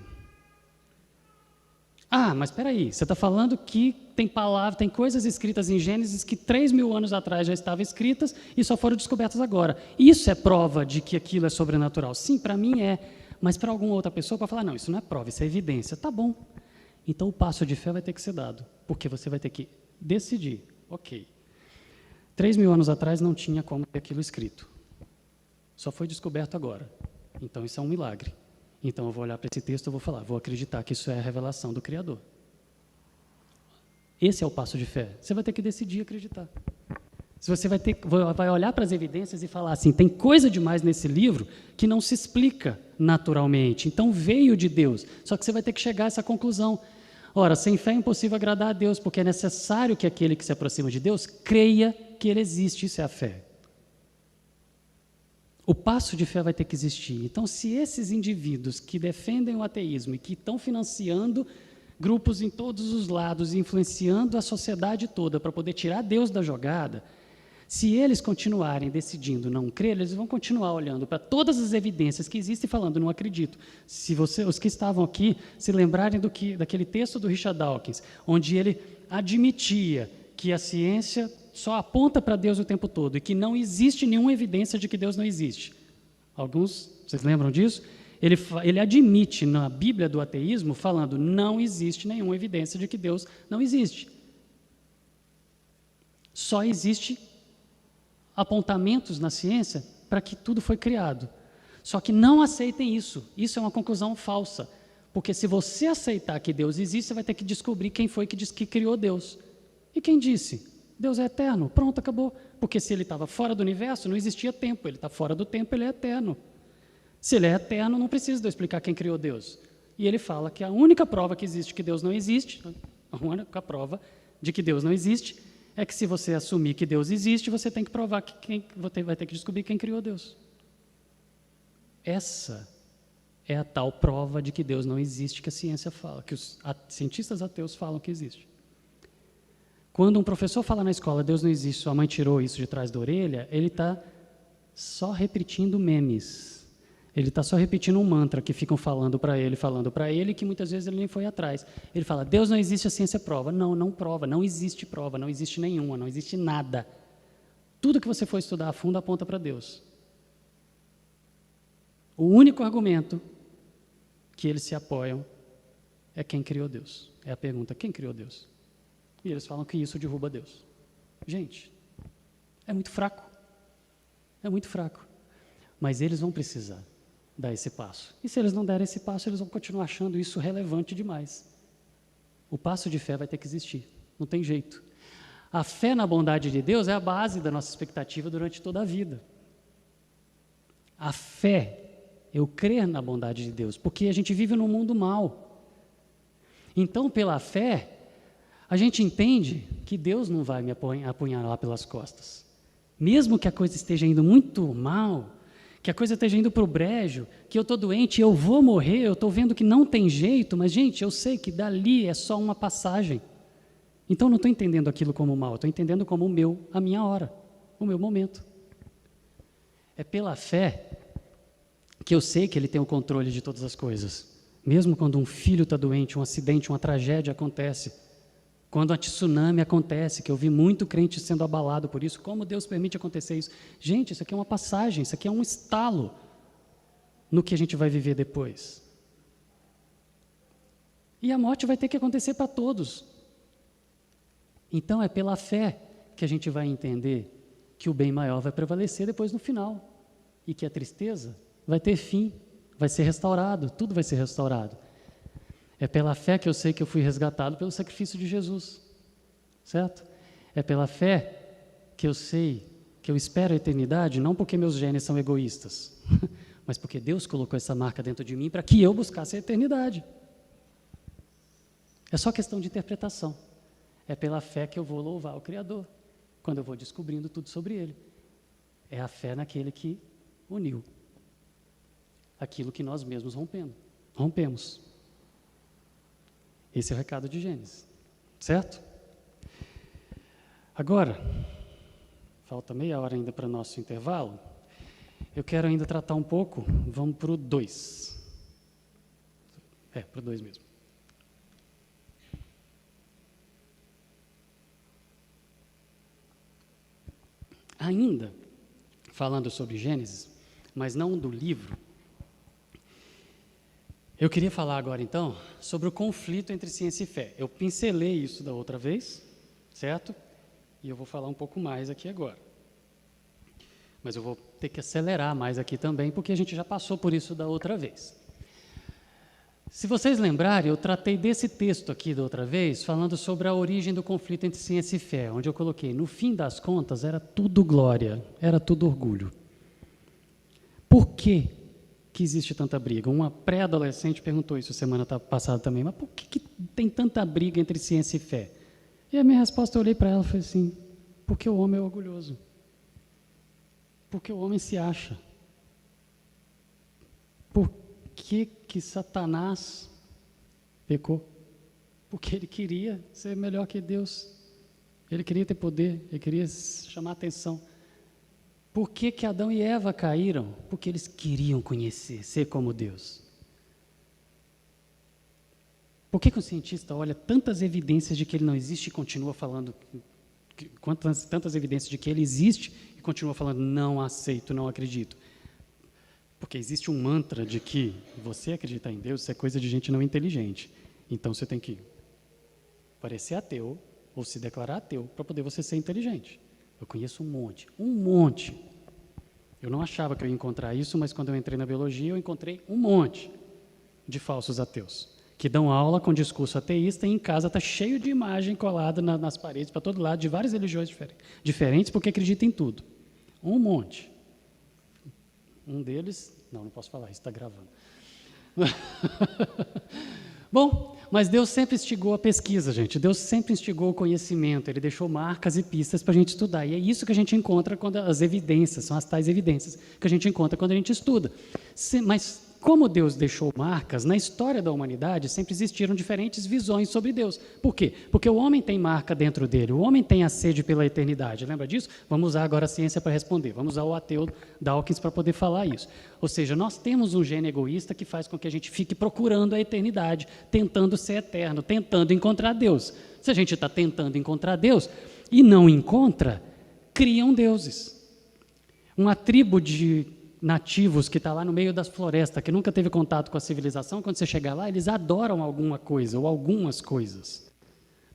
[SPEAKER 2] Ah, mas espera aí, você está falando que tem palavras, tem coisas escritas em Gênesis que 3.000 anos atrás já estavam escritas e só foram descobertas agora. Isso é prova de que aquilo é sobrenatural? Sim, para mim é, mas para alguma outra pessoa pode falar, não, isso não é prova, isso é evidência. Tá bom, então o passo de fé vai ter que ser dado, porque você vai ter que decidir, ok, 3.000 anos atrás não tinha como ter aquilo escrito, só foi descoberto agora, então isso é um milagre. Então eu vou olhar para esse texto e vou falar, vou acreditar que isso é a revelação do Criador. Esse é o passo de fé. Você vai ter que decidir acreditar. Se você vai olhar para as evidências e falar assim, tem coisa demais nesse livro que não se explica naturalmente, então veio de Deus. Só que você vai ter que chegar a essa conclusão. Ora, sem fé é impossível agradar a Deus, porque é necessário que aquele que se aproxima de Deus creia que Ele existe, isso é a fé. O passo de fé vai ter que existir. Então, se esses indivíduos que defendem o ateísmo e que estão financiando grupos em todos os lados, influenciando a sociedade toda para poder tirar Deus da jogada, se eles continuarem decidindo não crer, eles vão continuar olhando para todas as evidências que existem e falando, não acredito. Se os que estavam aqui se lembrarem daquele texto do Richard Dawkins, onde ele admitia que a ciência só aponta para Deus o tempo todo e que não existe nenhuma evidência de que Deus não existe. Alguns, vocês lembram disso? Ele admite na Bíblia do ateísmo, falando, não existe nenhuma evidência de que Deus não existe. Só existe apontamentos na ciência para que tudo foi criado. Só que não aceitem isso. Isso é uma conclusão falsa. Porque se você aceitar que Deus existe, você vai ter que descobrir quem foi que criou Deus. E quem disse? Deus é eterno, pronto, acabou. Porque se ele estava fora do universo, não existia tempo. Ele está fora do tempo, ele é eterno. Se ele é eterno, não precisa de eu explicar quem criou Deus. E ele fala que a única prova que existe que Deus não existe, a única prova de que Deus não existe, é que se você assumir que Deus existe, você tem que provar que você vai ter que descobrir quem criou Deus. Essa é a tal prova de que Deus não existe que a ciência fala, que os cientistas ateus falam que existe. Quando um professor fala na escola, Deus não existe, sua mãe tirou isso de trás da orelha, ele está só repetindo memes. Ele está só repetindo um mantra que ficam falando para ele, que muitas vezes ele nem foi atrás. Ele fala, Deus não existe, a ciência prova. Não, não prova, não existe prova, não existe nenhuma, não existe nada. Tudo que você for estudar a fundo aponta para Deus. O único argumento que eles se apoiam é quem criou Deus. É a pergunta, quem criou Deus? E eles falam que isso derruba Deus. Gente, é muito fraco. É muito fraco. Mas eles vão precisar dar esse passo. E se eles não derem esse passo, eles vão continuar achando isso relevante demais. O passo de fé vai ter que existir. Não tem jeito. A fé na bondade de Deus é a base da nossa expectativa durante toda a vida. A fé, eu crer na bondade de Deus, porque a gente vive num mundo mau. Então, pela fé, a gente entende que Deus não vai me apunhalar pelas costas. Mesmo que a coisa esteja indo muito mal, que a coisa esteja indo para o brejo, que eu estou doente, eu vou morrer, eu estou vendo que não tem jeito, mas, gente, eu sei que dali é só uma passagem. Então, não estou entendendo aquilo como mal, estou entendendo como a minha hora, o meu momento. É pela fé que eu sei que Ele tem o controle de todas as coisas. Mesmo quando um filho está doente, um acidente, uma tragédia acontece, quando a tsunami acontece, que eu vi muito crente sendo abalado por isso, como Deus permite acontecer isso? Gente, isso aqui é uma passagem, isso aqui é um estalo no que a gente vai viver depois. E a morte vai ter que acontecer para todos. Então é pela fé que a gente vai entender que o bem maior vai prevalecer depois no final, e que a tristeza vai ter fim, vai ser restaurado, tudo vai ser restaurado. É pela fé que eu sei que eu fui resgatado pelo sacrifício de Jesus, certo? É pela fé que eu sei que eu espero a eternidade, não porque meus genes são egoístas, mas porque Deus colocou essa marca dentro de mim para que eu buscasse a eternidade. É só questão de interpretação. É pela fé que eu vou louvar o Criador, quando eu vou descobrindo tudo sobre Ele. É a fé naquele que uniu aquilo que nós mesmos rompemos. Esse é o recado de Gênesis, certo? Agora, falta meia hora ainda para o nosso intervalo. Eu quero ainda tratar um pouco, vamos para o 2. Para o 2 mesmo. Ainda falando sobre Gênesis, mas não do livro, eu queria falar agora, então, sobre o conflito entre ciência e fé. Eu pincelei isso da outra vez, certo? E eu vou falar um pouco mais aqui agora. Mas eu vou ter que acelerar mais aqui também, porque a gente já passou por isso da outra vez. Se vocês lembrarem, eu tratei desse texto aqui da outra vez, falando sobre a origem do conflito entre ciência e fé, onde eu coloquei, no fim das contas, era tudo glória, era tudo orgulho. Por quê que existe tanta briga? Uma pré-adolescente perguntou isso semana passada também, mas por que tem tanta briga entre ciência e fé? E a minha resposta, eu olhei para ela e falei assim, porque o homem é orgulhoso. Porque o homem se acha. Por que Satanás pecou? Porque ele queria ser melhor que Deus. Ele queria ter poder, ele queria chamar atenção. Por que Adão e Eva caíram? Porque eles queriam conhecer, ser como Deus. Por que o cientista olha tantas evidências de que ele não existe e continua falando, tantas evidências de que ele existe e continua falando, não aceito, não acredito? Porque existe um mantra de que você acreditar em Deus, isso é coisa de gente não inteligente. Então você tem que parecer ateu ou se declarar ateu para poder você ser inteligente. Eu conheço um monte. Eu não achava que eu ia encontrar isso, mas quando eu entrei na biologia, eu encontrei um monte de falsos ateus, que dão aula com discurso ateísta e em casa está cheio de imagem colada nas paredes, para todo lado, de várias religiões diferentes, porque acreditam em tudo. Um monte. Um deles, não posso falar, isso está gravando. Bom, mas Deus sempre instigou a pesquisa, gente. Deus sempre instigou o conhecimento. Ele deixou marcas e pistas para a gente estudar. E é isso que a gente encontra quando as evidências, são as tais evidências que a gente encontra quando a gente estuda. Mas como Deus deixou marcas, na história da humanidade sempre existiram diferentes visões sobre Deus. Por quê? Porque o homem tem marca dentro dele, o homem tem a sede pela eternidade. Lembra disso? Vamos usar agora a ciência para responder. Vamos usar o ateu Dawkins para poder falar isso. Ou seja, nós temos um gene egoísta que faz com que a gente fique procurando a eternidade, tentando ser eterno, tentando encontrar Deus. Se a gente está tentando encontrar Deus e não encontra, criam deuses. Uma tribo de nativos que está lá no meio das florestas, que nunca teve contato com a civilização, quando você chegar lá, eles adoram alguma coisa ou algumas coisas.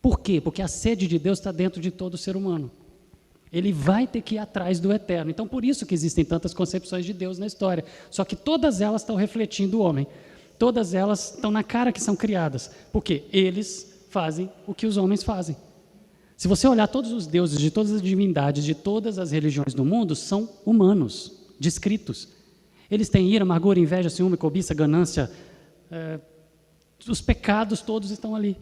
[SPEAKER 2] Por quê? Porque a sede de Deus está dentro de todo ser humano. Ele vai ter que ir atrás do eterno. Então, por isso que existem tantas concepções de Deus na história. Só que todas elas estão refletindo o homem. Todas elas estão na cara que são criadas. Porque eles fazem o que os homens fazem. Se você olhar todos os deuses de todas as divindades, de todas as religiões do mundo, são humanos, descritos. Eles têm ira, amargura, inveja, ciúme, cobiça, ganância. Os pecados todos estão ali.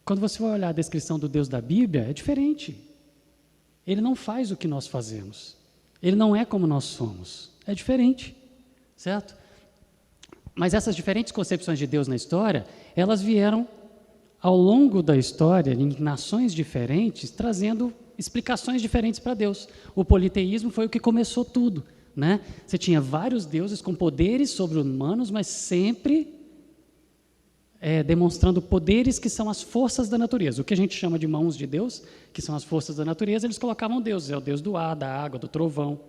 [SPEAKER 2] Quando você vai olhar a descrição do Deus da Bíblia, é diferente. Ele não faz o que nós fazemos. Ele não é como nós somos. É diferente, certo? Mas essas diferentes concepções de Deus na história, elas vieram ao longo da história, em nações diferentes, trazendo explicações diferentes para Deus. O politeísmo foi o que começou tudo, né? Você tinha vários deuses com poderes sobre-humanos, mas sempre demonstrando poderes que são as forças da natureza. O que a gente chama de mãos de Deus, que são as forças da natureza, eles colocavam deuses. É o deus do ar, da água, do trovão,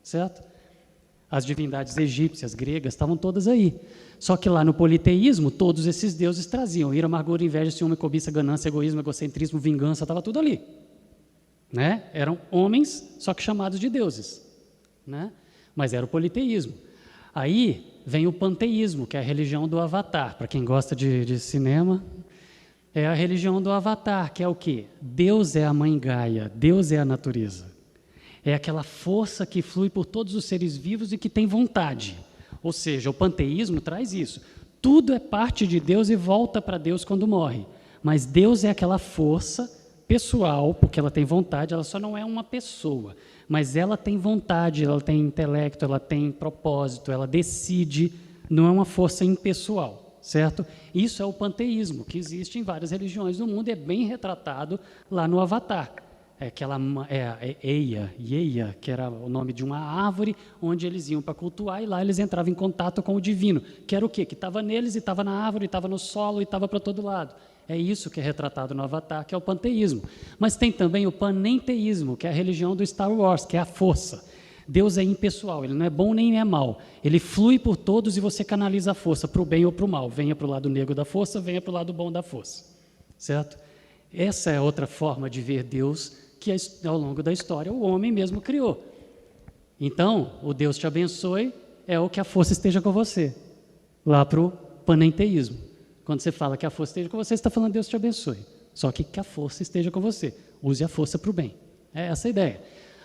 [SPEAKER 2] certo? As divindades egípcias, gregas, estavam todas aí. Só que lá no politeísmo, todos esses deuses traziam ira, amargura, inveja, ciúme, cobiça, ganância, egoísmo, egocentrismo, vingança, estava tudo ali. Né? Eram homens, só que chamados de deuses. Né? Mas era o politeísmo. Aí vem o panteísmo, que é a religião do Avatar. Para quem gosta de cinema, é a religião do Avatar, que é o quê? Deus é a mãe Gaia, Deus é a natureza. É aquela força que flui por todos os seres vivos e que tem vontade. Ou seja, o panteísmo traz isso. Tudo é parte de Deus e volta para Deus quando morre. Mas Deus é aquela força pessoal, porque ela tem vontade, ela só não é uma pessoa. Mas ela tem vontade, ela tem intelecto, ela tem propósito, ela decide, não é uma força impessoal, certo? Isso é o panteísmo, que existe em várias religiões do mundo e é bem retratado lá no Avatar. Yeia, que era o nome de uma árvore, onde eles iam para cultuar, e lá eles entravam em contato com o divino, que era o quê? Que estava neles, e estava na árvore, e estava no solo, e estava para todo lado. É isso que é retratado no Avatar, que é o panteísmo. Mas tem também o panenteísmo, que é a religião do Star Wars, que é a força. Deus é impessoal, ele não é bom nem é mal. Ele flui por todos e você canaliza a força para o bem ou para o mal. Venha para o lado negro da força, venha para o lado bom da força. Certo? Essa é outra forma de ver Deus que ao longo da história o homem mesmo criou. Então, o Deus te abençoe é o que a força esteja com você, lá para o panenteísmo. Quando você fala que a força esteja com você, você está falando Deus te abençoe. Só que a força esteja com você. Use a força para o bem. É essa a ideia.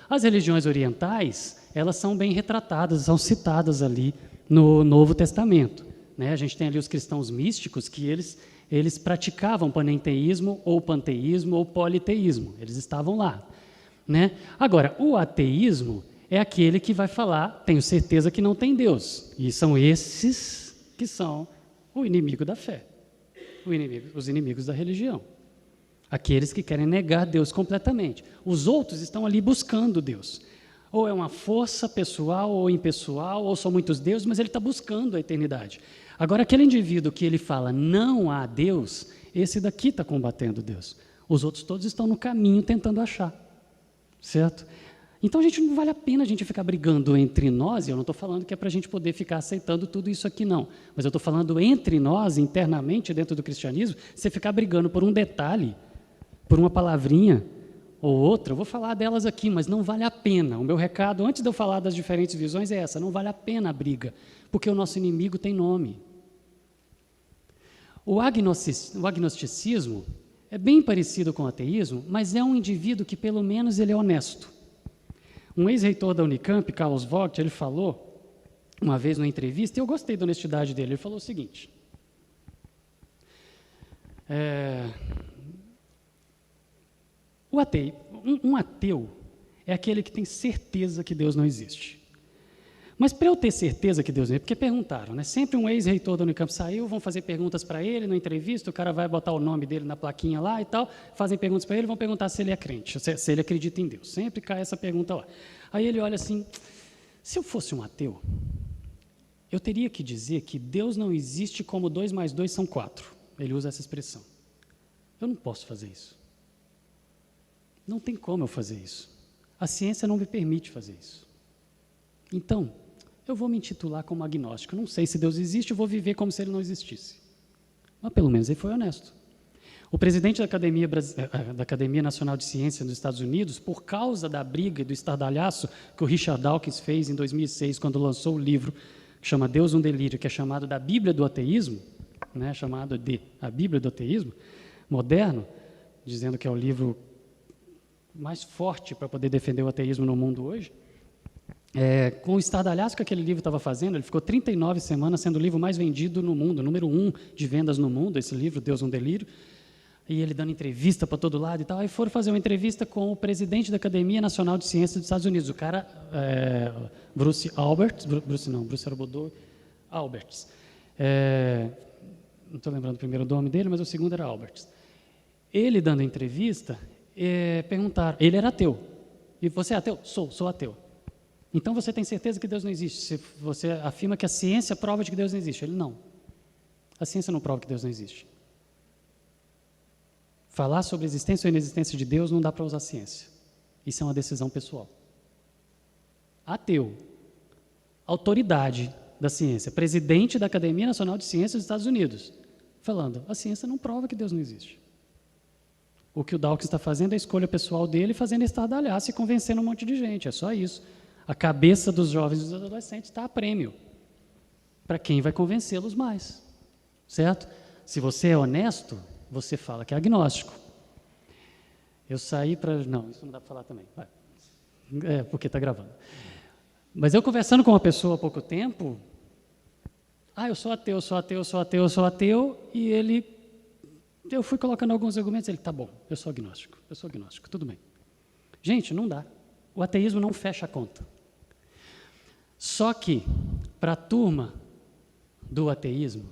[SPEAKER 2] As religiões orientais, elas são bem retratadas, são citadas ali no Novo Testamento. Né? A gente tem ali os cristãos místicos que eles praticavam panenteísmo, ou panteísmo, ou politeísmo. Eles estavam lá. Né? Agora, o ateísmo é aquele que vai falar, tenho certeza que não tem Deus. E são esses que são o inimigo da fé, os inimigos da religião. Aqueles que querem negar Deus completamente. Os outros estão ali buscando Deus. Ou é uma força pessoal ou impessoal, ou são muitos deuses, mas ele está buscando a eternidade. Agora, aquele indivíduo que ele fala não há Deus, esse daqui está combatendo Deus. Os outros todos estão no caminho tentando achar. Certo? Então, não vale a pena a gente ficar brigando entre nós, e eu não estou falando que é para a gente poder ficar aceitando tudo isso aqui, não. Mas eu estou falando entre nós, internamente, dentro do cristianismo, você ficar brigando por um detalhe, por uma palavrinha ou outra, eu vou falar delas aqui, mas não vale a pena. O meu recado, antes de eu falar das diferentes visões, é essa: não vale a pena a briga, porque o nosso inimigo tem nome. O agnosticismo é bem parecido com o ateísmo, mas é um indivíduo que, pelo menos, ele é honesto. Um ex-reitor da Unicamp, Carlos Vogt, ele falou, uma vez numa entrevista, e eu gostei da honestidade dele, ele falou o seguinte: um ateu é aquele que tem certeza que Deus não existe. Mas para eu ter certeza que Deus não existe, porque perguntaram, né? Sempre um ex-reitor da Unicamp saiu, vão fazer perguntas para ele na entrevista, o cara vai botar o nome dele na plaquinha lá e tal, fazem perguntas para ele, vão perguntar se ele é crente, se ele acredita em Deus. Sempre cai essa pergunta lá. Aí ele olha assim: se eu fosse um ateu, eu teria que dizer que Deus não existe como 2 mais 2 são 4. Ele usa essa expressão. Eu não posso fazer isso. Não tem como eu fazer isso. A ciência não me permite fazer isso. Então, eu vou me intitular como agnóstico. Eu não sei se Deus existe, eu vou viver como se ele não existisse. Mas pelo menos ele foi honesto. O presidente da Academia Nacional de Ciência dos Estados Unidos, por causa da briga e do estardalhaço que o Richard Dawkins fez em 2006, quando lançou o livro que chama Deus um Delírio, que é chamado da Bíblia do Ateísmo, né, chamado de a Bíblia do Ateísmo moderno, dizendo que é o livro mais forte para poder defender o ateísmo no mundo hoje. Com o estardalhaço que aquele livro estava fazendo, ele ficou 39 semanas sendo o livro mais vendido no mundo, número 1 de vendas no mundo, esse livro, Deus um Delírio. e ele dando entrevista para todo lado e tal. Aí foram fazer uma entrevista com o presidente da Academia Nacional de Ciências dos Estados Unidos, o cara, Bruce Alberts, Bruce Alberts. Não estou lembrando o primeiro nome dele, mas o segundo era Alberts. Ele dando a entrevista, perguntaram, ele era ateu. E você é ateu? Sou ateu. Então você tem certeza que Deus não existe? Se você afirma que a ciência prova de que Deus não existe. Ele, não. A ciência não prova que Deus não existe. Falar sobre a existência ou inexistência de Deus não dá para usar ciência. Isso é uma decisão pessoal. Ateu, autoridade da ciência, presidente da Academia Nacional de Ciências dos Estados Unidos, falando, a ciência não prova que Deus não existe. O que o Dawkins está fazendo é a escolha pessoal dele, fazendo estardalhaço e convencendo um monte de gente, é só isso. A cabeça dos jovens e dos adolescentes está a prêmio, para quem vai convencê-los mais, certo? Se você é honesto, você fala que é agnóstico. Eu saí para... Não, isso não dá para falar também. Vai. Porque está gravando. Mas eu conversando com uma pessoa há pouco tempo, eu sou ateu, e eu fui colocando alguns argumentos, ele, tá bom, eu sou agnóstico, tudo bem. Gente, não dá. O ateísmo não fecha a conta. Só que, para a turma do ateísmo,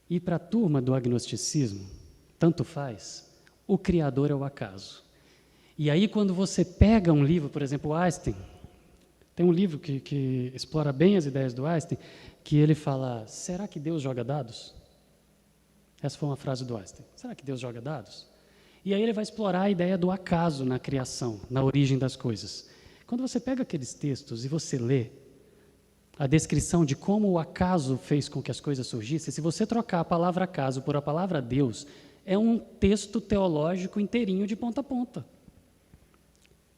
[SPEAKER 2] e para a turma do agnosticismo, tanto faz, o Criador é o acaso. E aí, quando você pega um livro, por exemplo, Einstein, tem um livro que explora bem as ideias do Einstein, que ele fala, será que Deus joga dados? Essa foi uma frase do Einstein. Será que Deus joga dados? E aí ele vai explorar a ideia do acaso na criação, na origem das coisas. Quando você pega aqueles textos e você lê, a descrição de como o acaso fez com que as coisas surgissem, se você trocar a palavra acaso por a palavra Deus, é um texto teológico inteirinho de ponta a ponta.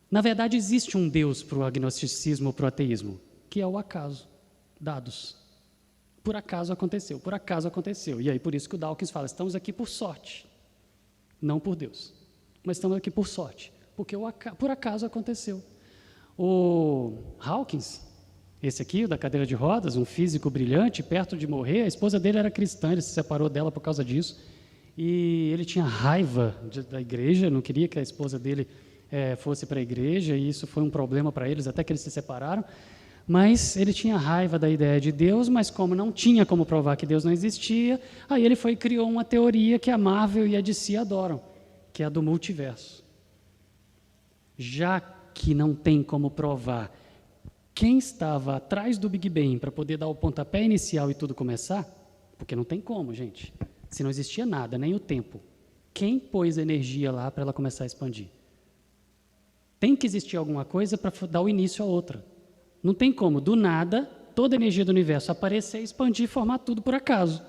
[SPEAKER 2] Na verdade, existe um Deus para o agnosticismo ou para o ateísmo, que é o acaso, dados. Por acaso aconteceu. E aí, por isso que o Dawkins fala, estamos aqui por sorte, não por Deus. Mas estamos aqui por sorte, porque por acaso aconteceu. O Hawkins, esse aqui, o da cadeira de rodas, um físico brilhante, perto de morrer, a esposa dele era cristã, ele se separou dela por causa disso, e ele tinha raiva da igreja, não queria que a esposa dele fosse para a igreja, e isso foi um problema para eles, até que eles se separaram, mas ele tinha raiva da ideia de Deus, mas como não tinha como provar que Deus não existia, aí ele foi e criou uma teoria que a Marvel e a DC adoram, que é a do multiverso. Já que não tem como provar quem estava atrás do Big Bang para poder dar o pontapé inicial e tudo começar, porque não tem como, gente. Se não existia nada, nem o tempo, quem pôs energia lá para ela começar a expandir? Tem que existir alguma coisa para dar o início a outra. Não tem como, do nada, toda a energia do universo aparecer, expandir e formar tudo por acaso.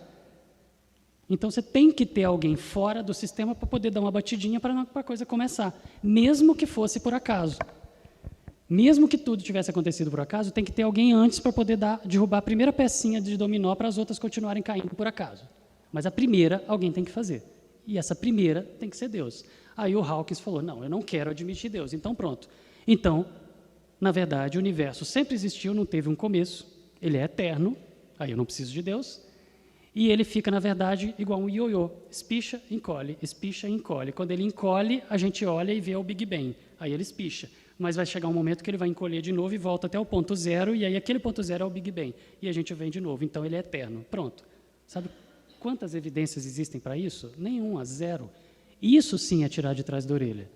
[SPEAKER 2] Então, você tem que ter alguém fora do sistema para poder dar uma batidinha para a coisa começar, mesmo que fosse por acaso. Mesmo que tudo tivesse acontecido por acaso, tem que ter alguém antes para poder derrubar a primeira pecinha de dominó para as outras continuarem caindo por acaso. Mas a primeira, alguém tem que fazer. E essa primeira tem que ser Deus. Aí o Hawkins falou, não, eu não quero admitir Deus. Então, pronto. Então, na verdade, o universo sempre existiu, não teve um começo. Ele é eterno, aí eu não preciso de Deus. E ele fica, na verdade, igual um ioiô. Espicha, encolhe, espicha, encolhe. Quando ele encolhe, a gente olha e vê o Big Bang. Aí ele espicha. Mas vai chegar um momento que ele vai encolher de novo e volta até o ponto zero, e aí aquele ponto zero é o Big Bang. E a gente vem de novo. Então, ele é eterno. Pronto. Sabe quantas evidências existem para isso? Nenhuma, zero. Isso sim é tirar de trás da orelha.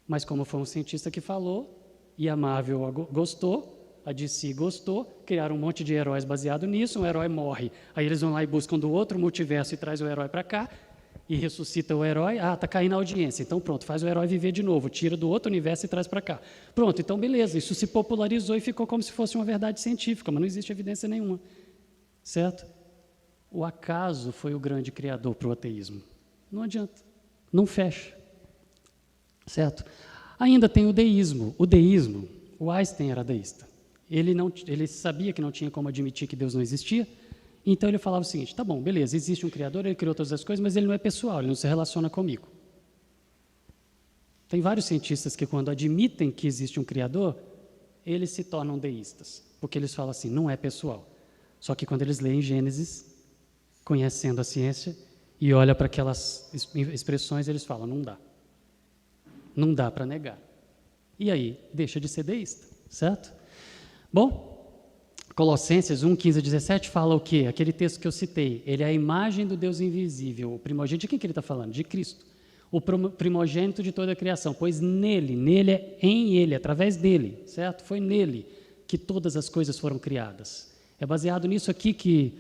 [SPEAKER 2] Mas como foi um cientista que falou, e a Marvel gostou, a DC gostou, criaram um monte de heróis baseado nisso, um herói morre, aí eles vão lá e buscam do outro multiverso e traz o herói para cá, e ressuscita o herói, está caindo a audiência, então pronto, faz o herói viver de novo, tira do outro universo e traz para cá. Pronto, então beleza, isso se popularizou e ficou como se fosse uma verdade científica, mas não existe evidência nenhuma, certo? O acaso foi o grande criador para o ateísmo. Não adianta, não fecha, certo? Ainda tem o deísmo. O deísmo, o Einstein era deísta. Ele sabia que não tinha como admitir que Deus não existia, então ele falava o seguinte, tá bom, beleza, existe um Criador, ele criou todas as coisas, mas ele não é pessoal, ele não se relaciona comigo. Tem vários cientistas que quando admitem que existe um Criador, eles se tornam deístas, porque eles falam assim, não é pessoal. Só que quando eles leem Gênesis, conhecendo a ciência, e olha para aquelas expressões e eles falam, não dá. Não dá para negar. E aí, deixa de ser deísta, certo? Bom, Colossenses 1, 15 a 17 fala o quê? Aquele texto que eu citei, ele é a imagem do Deus invisível, o primogênito. De quem que ele está falando? De Cristo. O primogênito de toda a criação, pois em Ele, através dele, certo? Foi nele que todas as coisas foram criadas. É baseado nisso aqui que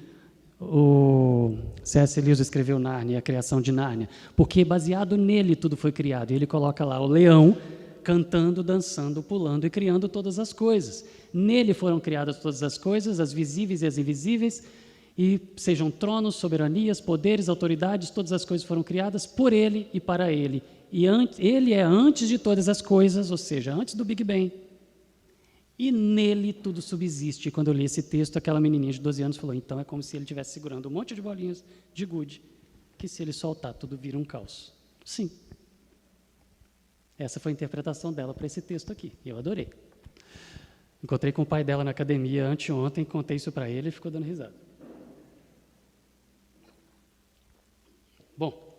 [SPEAKER 2] o C.S. Lewis escreveu Nárnia, a criação de Nárnia, porque baseado nele tudo foi criado. E ele coloca lá o leão cantando, dançando, pulando e criando todas as coisas. Nele foram criadas todas as coisas, as visíveis e as invisíveis, e sejam tronos, soberanias, poderes, autoridades, todas as coisas foram criadas por ele e para ele. E ele é antes de todas as coisas, ou seja, antes do Big Bang. E nele tudo subsiste. E quando eu li esse texto, aquela menininha de 12 anos falou, então é como se ele estivesse segurando um monte de bolinhas de gude, que se ele soltar, tudo vira um caos. Sim. Essa foi a interpretação dela para esse texto aqui, e eu adorei. Encontrei com o pai dela na academia anteontem, contei isso para ele e ficou dando risada. Bom,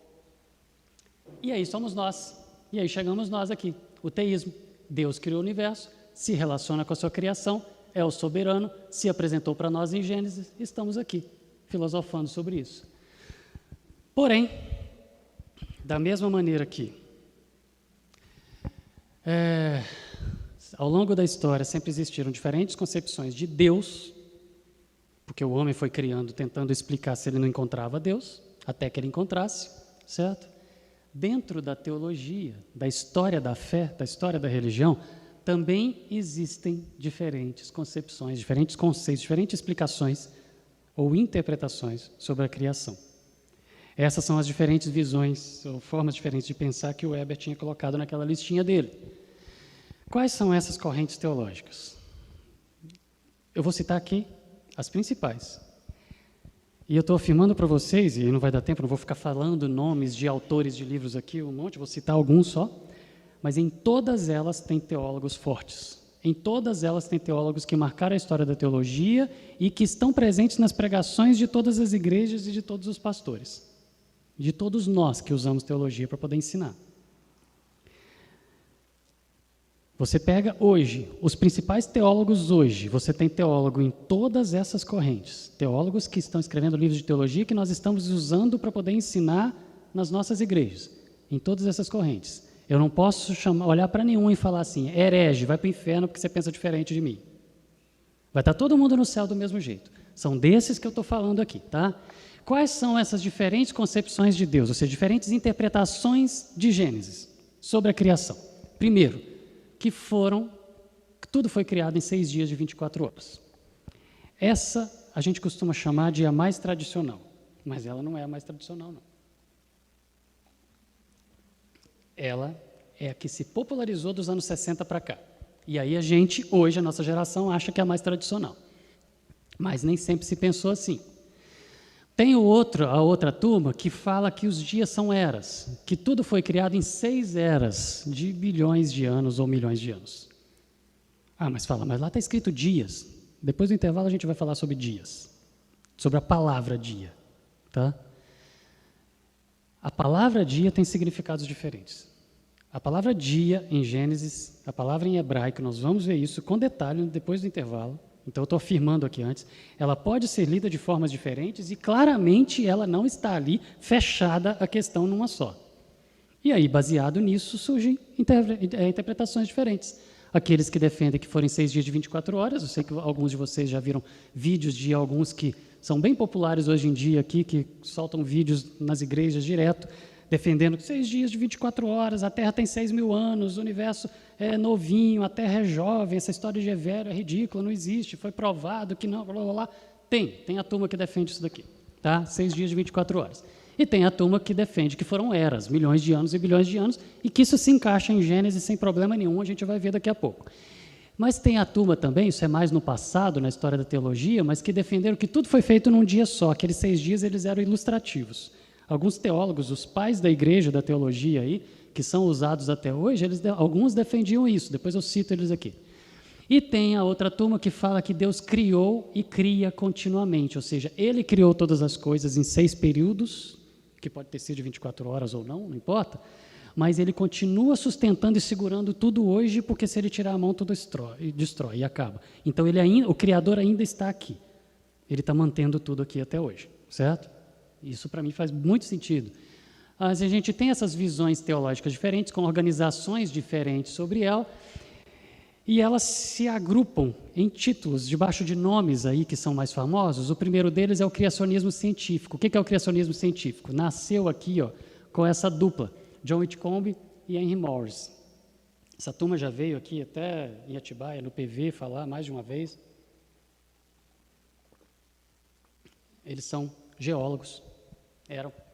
[SPEAKER 2] e aí somos nós, e aí chegamos nós aqui, o teísmo. Deus criou o universo, se relaciona com a sua criação, é o soberano, se apresentou para nós em Gênesis, estamos aqui, filosofando sobre isso. Porém, da mesma maneira que ao longo da história sempre existiram diferentes concepções de Deus, porque o homem foi criando, tentando explicar se ele não encontrava Deus, até que ele encontrasse, certo? Dentro da teologia, da história da fé, da história da religião, também existem diferentes concepções, diferentes conceitos, diferentes explicações ou interpretações sobre a criação. Essas são as diferentes visões ou formas diferentes de pensar que o Weber tinha colocado naquela listinha dele. Quais são essas correntes teológicas? Eu vou citar aqui as principais. E eu estou afirmando para vocês, e não vai dar tempo, não vou ficar falando nomes de autores de livros aqui, um monte, vou citar alguns só, mas em todas elas tem teólogos fortes. Em todas elas tem teólogos que marcaram a história da teologia e que estão presentes nas pregações de todas as igrejas e de todos os pastores. De todos nós que usamos teologia para poder ensinar. Você pega hoje, os principais teólogos hoje, você tem teólogo em todas essas correntes, teólogos que estão escrevendo livros de teologia que nós estamos usando para poder ensinar nas nossas igrejas, em todas essas correntes. Eu não posso olhar para nenhum e falar assim, herege, vai para o inferno porque você pensa diferente de mim. Vai estar todo mundo no céu do mesmo jeito. São desses que eu estou falando aqui, tá? Quais são essas diferentes concepções de Deus, ou seja, diferentes interpretações de Gênesis sobre a criação? Primeiro, que tudo foi criado em 6 dias de 24 horas. Essa a gente costuma chamar de a mais tradicional, mas ela não é a mais tradicional, não. Ela é a que se popularizou dos anos 60 para cá. E aí hoje, a nossa geração, acha que é a mais tradicional. Mas nem sempre se pensou assim. Tem a outra turma que fala que os dias são eras, que tudo foi criado em 6 eras de bilhões de anos ou milhões de anos. Mas lá está escrito dias. Depois do intervalo a gente vai falar sobre dias, sobre a palavra dia. Tá? A palavra dia tem significados diferentes. A palavra dia em Gênesis, a palavra em hebraico, nós vamos ver isso com detalhe depois do intervalo. Então, eu estou afirmando aqui antes, ela pode ser lida de formas diferentes e claramente ela não está ali fechada a questão numa só. E aí, baseado nisso, surgem interpretações diferentes. Aqueles que defendem que forem 6 dias de 24 horas, eu sei que alguns de vocês já viram vídeos de alguns que são bem populares hoje em dia aqui, que soltam vídeos nas igrejas direto, defendendo que 6 dias de 24 horas, a Terra tem 6.000 anos, o universo é novinho, a Terra é jovem, essa história de Evero é ridícula, não existe, foi provado que não, blá, blá, blá. Tem a turma que defende isso daqui, tá? 6 dias de 24 horas. E tem a turma que defende que foram eras, milhões de anos e bilhões de anos, e que isso se encaixa em Gênesis sem problema nenhum, a gente vai ver daqui a pouco. Mas tem a turma também, isso é mais no passado, na história da teologia, mas que defenderam que tudo foi feito num dia só, aqueles 6 dias eles eram ilustrativos. Alguns teólogos, os pais da igreja da teologia aí, que são usados até hoje, alguns defendiam isso, depois eu cito eles aqui. E tem a outra turma que fala que Deus criou e cria continuamente, ou seja, Ele criou todas as coisas em 6 períodos, que pode ter sido de 24 horas ou não, não importa, mas ele continua sustentando e segurando tudo hoje, porque se ele tirar a mão, tudo destrói e acaba. Então, o Criador ainda está aqui. Ele está mantendo tudo aqui até hoje, certo? Isso, para mim, faz muito sentido. Mas a gente tem essas visões teológicas diferentes, com organizações diferentes sobre ela, e elas se agrupam em títulos, debaixo de nomes aí que são mais famosos. O primeiro deles é o criacionismo científico. O que é o criacionismo científico? Nasceu aqui, com essa dupla, John Whitcomb e Henry Morris. Essa turma já veio aqui até em Atibaia, no PV, falar mais de uma vez. Eles são geólogos,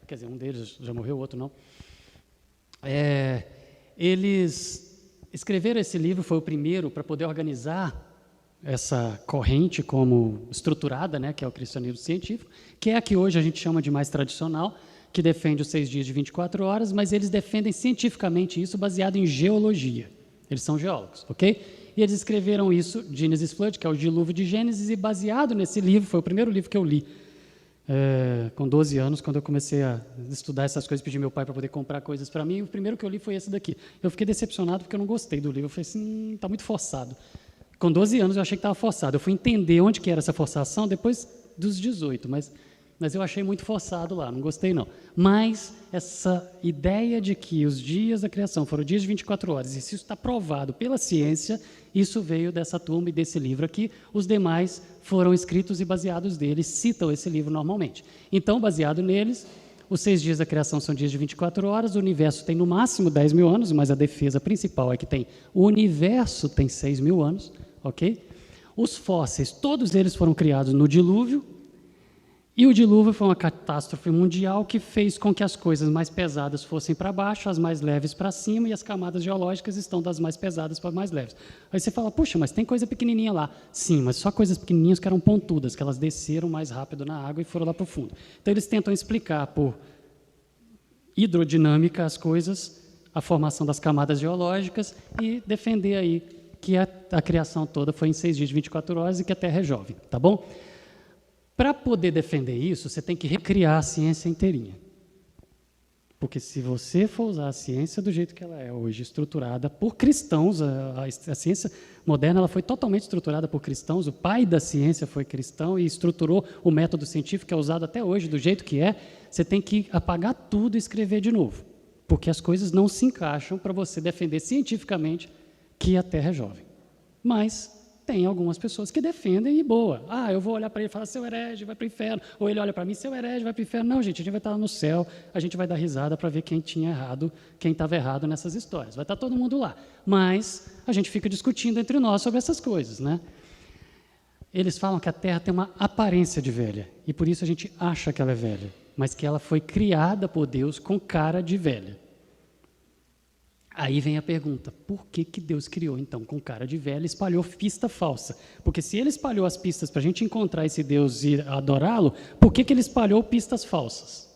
[SPEAKER 2] quer dizer, um deles já morreu, o outro não. Eles escreveram esse livro, foi o primeiro para poder organizar essa corrente como estruturada, né, que é o criacionismo científico, que é a que hoje a gente chama de mais tradicional, que defende os 6 dias de 24 horas, mas eles defendem cientificamente isso baseado em geologia. Eles são geólogos, ok? E eles escreveram isso, Genesis Flood, que é o dilúvio de Gênesis, e baseado nesse livro, foi o primeiro livro que eu li, com 12 anos, quando eu comecei a estudar essas coisas, pedi meu pai para poder comprar coisas para mim, o primeiro que eu li foi esse daqui. Eu fiquei decepcionado porque eu não gostei do livro, eu falei assim, está muito forçado. Com 12 anos eu achei que estava forçado, eu fui entender onde que era essa forçação depois dos 18, mas eu achei muito forçado lá, não gostei não. Mas essa ideia de que os dias da criação foram dias de 24 horas, e se isso está provado pela ciência, isso veio dessa turma e desse livro aqui, os demais foram escritos e baseados neles, citam esse livro normalmente. Então, baseado neles, os 6 dias da criação são dias de 24 horas, o universo tem no máximo 10 mil anos, mas a defesa principal é que o universo tem 6 mil anos, ok? Os fósseis, todos eles foram criados no dilúvio, e o dilúvio foi uma catástrofe mundial que fez com que as coisas mais pesadas fossem para baixo, as mais leves para cima, e as camadas geológicas estão das mais pesadas para as mais leves. Aí você fala, puxa, mas tem coisa pequenininha lá. Sim, mas só coisas pequenininhas que eram pontudas, que elas desceram mais rápido na água e foram lá para o fundo. Então, eles tentam explicar por hidrodinâmica as coisas, a formação das camadas geológicas, e defender aí que a criação toda foi em 6 dias de 24 horas e que a Terra é jovem, tá bom? Para poder defender isso, você tem que recriar a ciência inteirinha. Porque se você for usar a ciência do jeito que ela é hoje, estruturada por cristãos, a ciência moderna ela foi totalmente estruturada por cristãos, o pai da ciência foi cristão e estruturou o método científico que é usado até hoje do jeito que é, você tem que apagar tudo e escrever de novo. Porque as coisas não se encaixam para você defender cientificamente que a Terra é jovem. Mas tem algumas pessoas que defendem e boa. Eu vou olhar para ele e falar, seu herege, vai para o inferno. Ou ele olha para mim, seu herege, vai para o inferno. Não, gente, a gente vai estar no céu, a gente vai dar risada para ver quem tinha errado, quem estava errado nessas histórias. Vai estar todo mundo lá. Mas a gente fica discutindo entre nós sobre essas coisas, né? Eles falam que a Terra tem uma aparência de velha, e por isso a gente acha que ela é velha, mas que ela foi criada por Deus com cara de velha. Aí vem a pergunta, por que Deus criou, então, com cara de velha e espalhou pista falsa? Porque se ele espalhou as pistas para a gente encontrar esse Deus e adorá-lo, por que ele espalhou pistas falsas?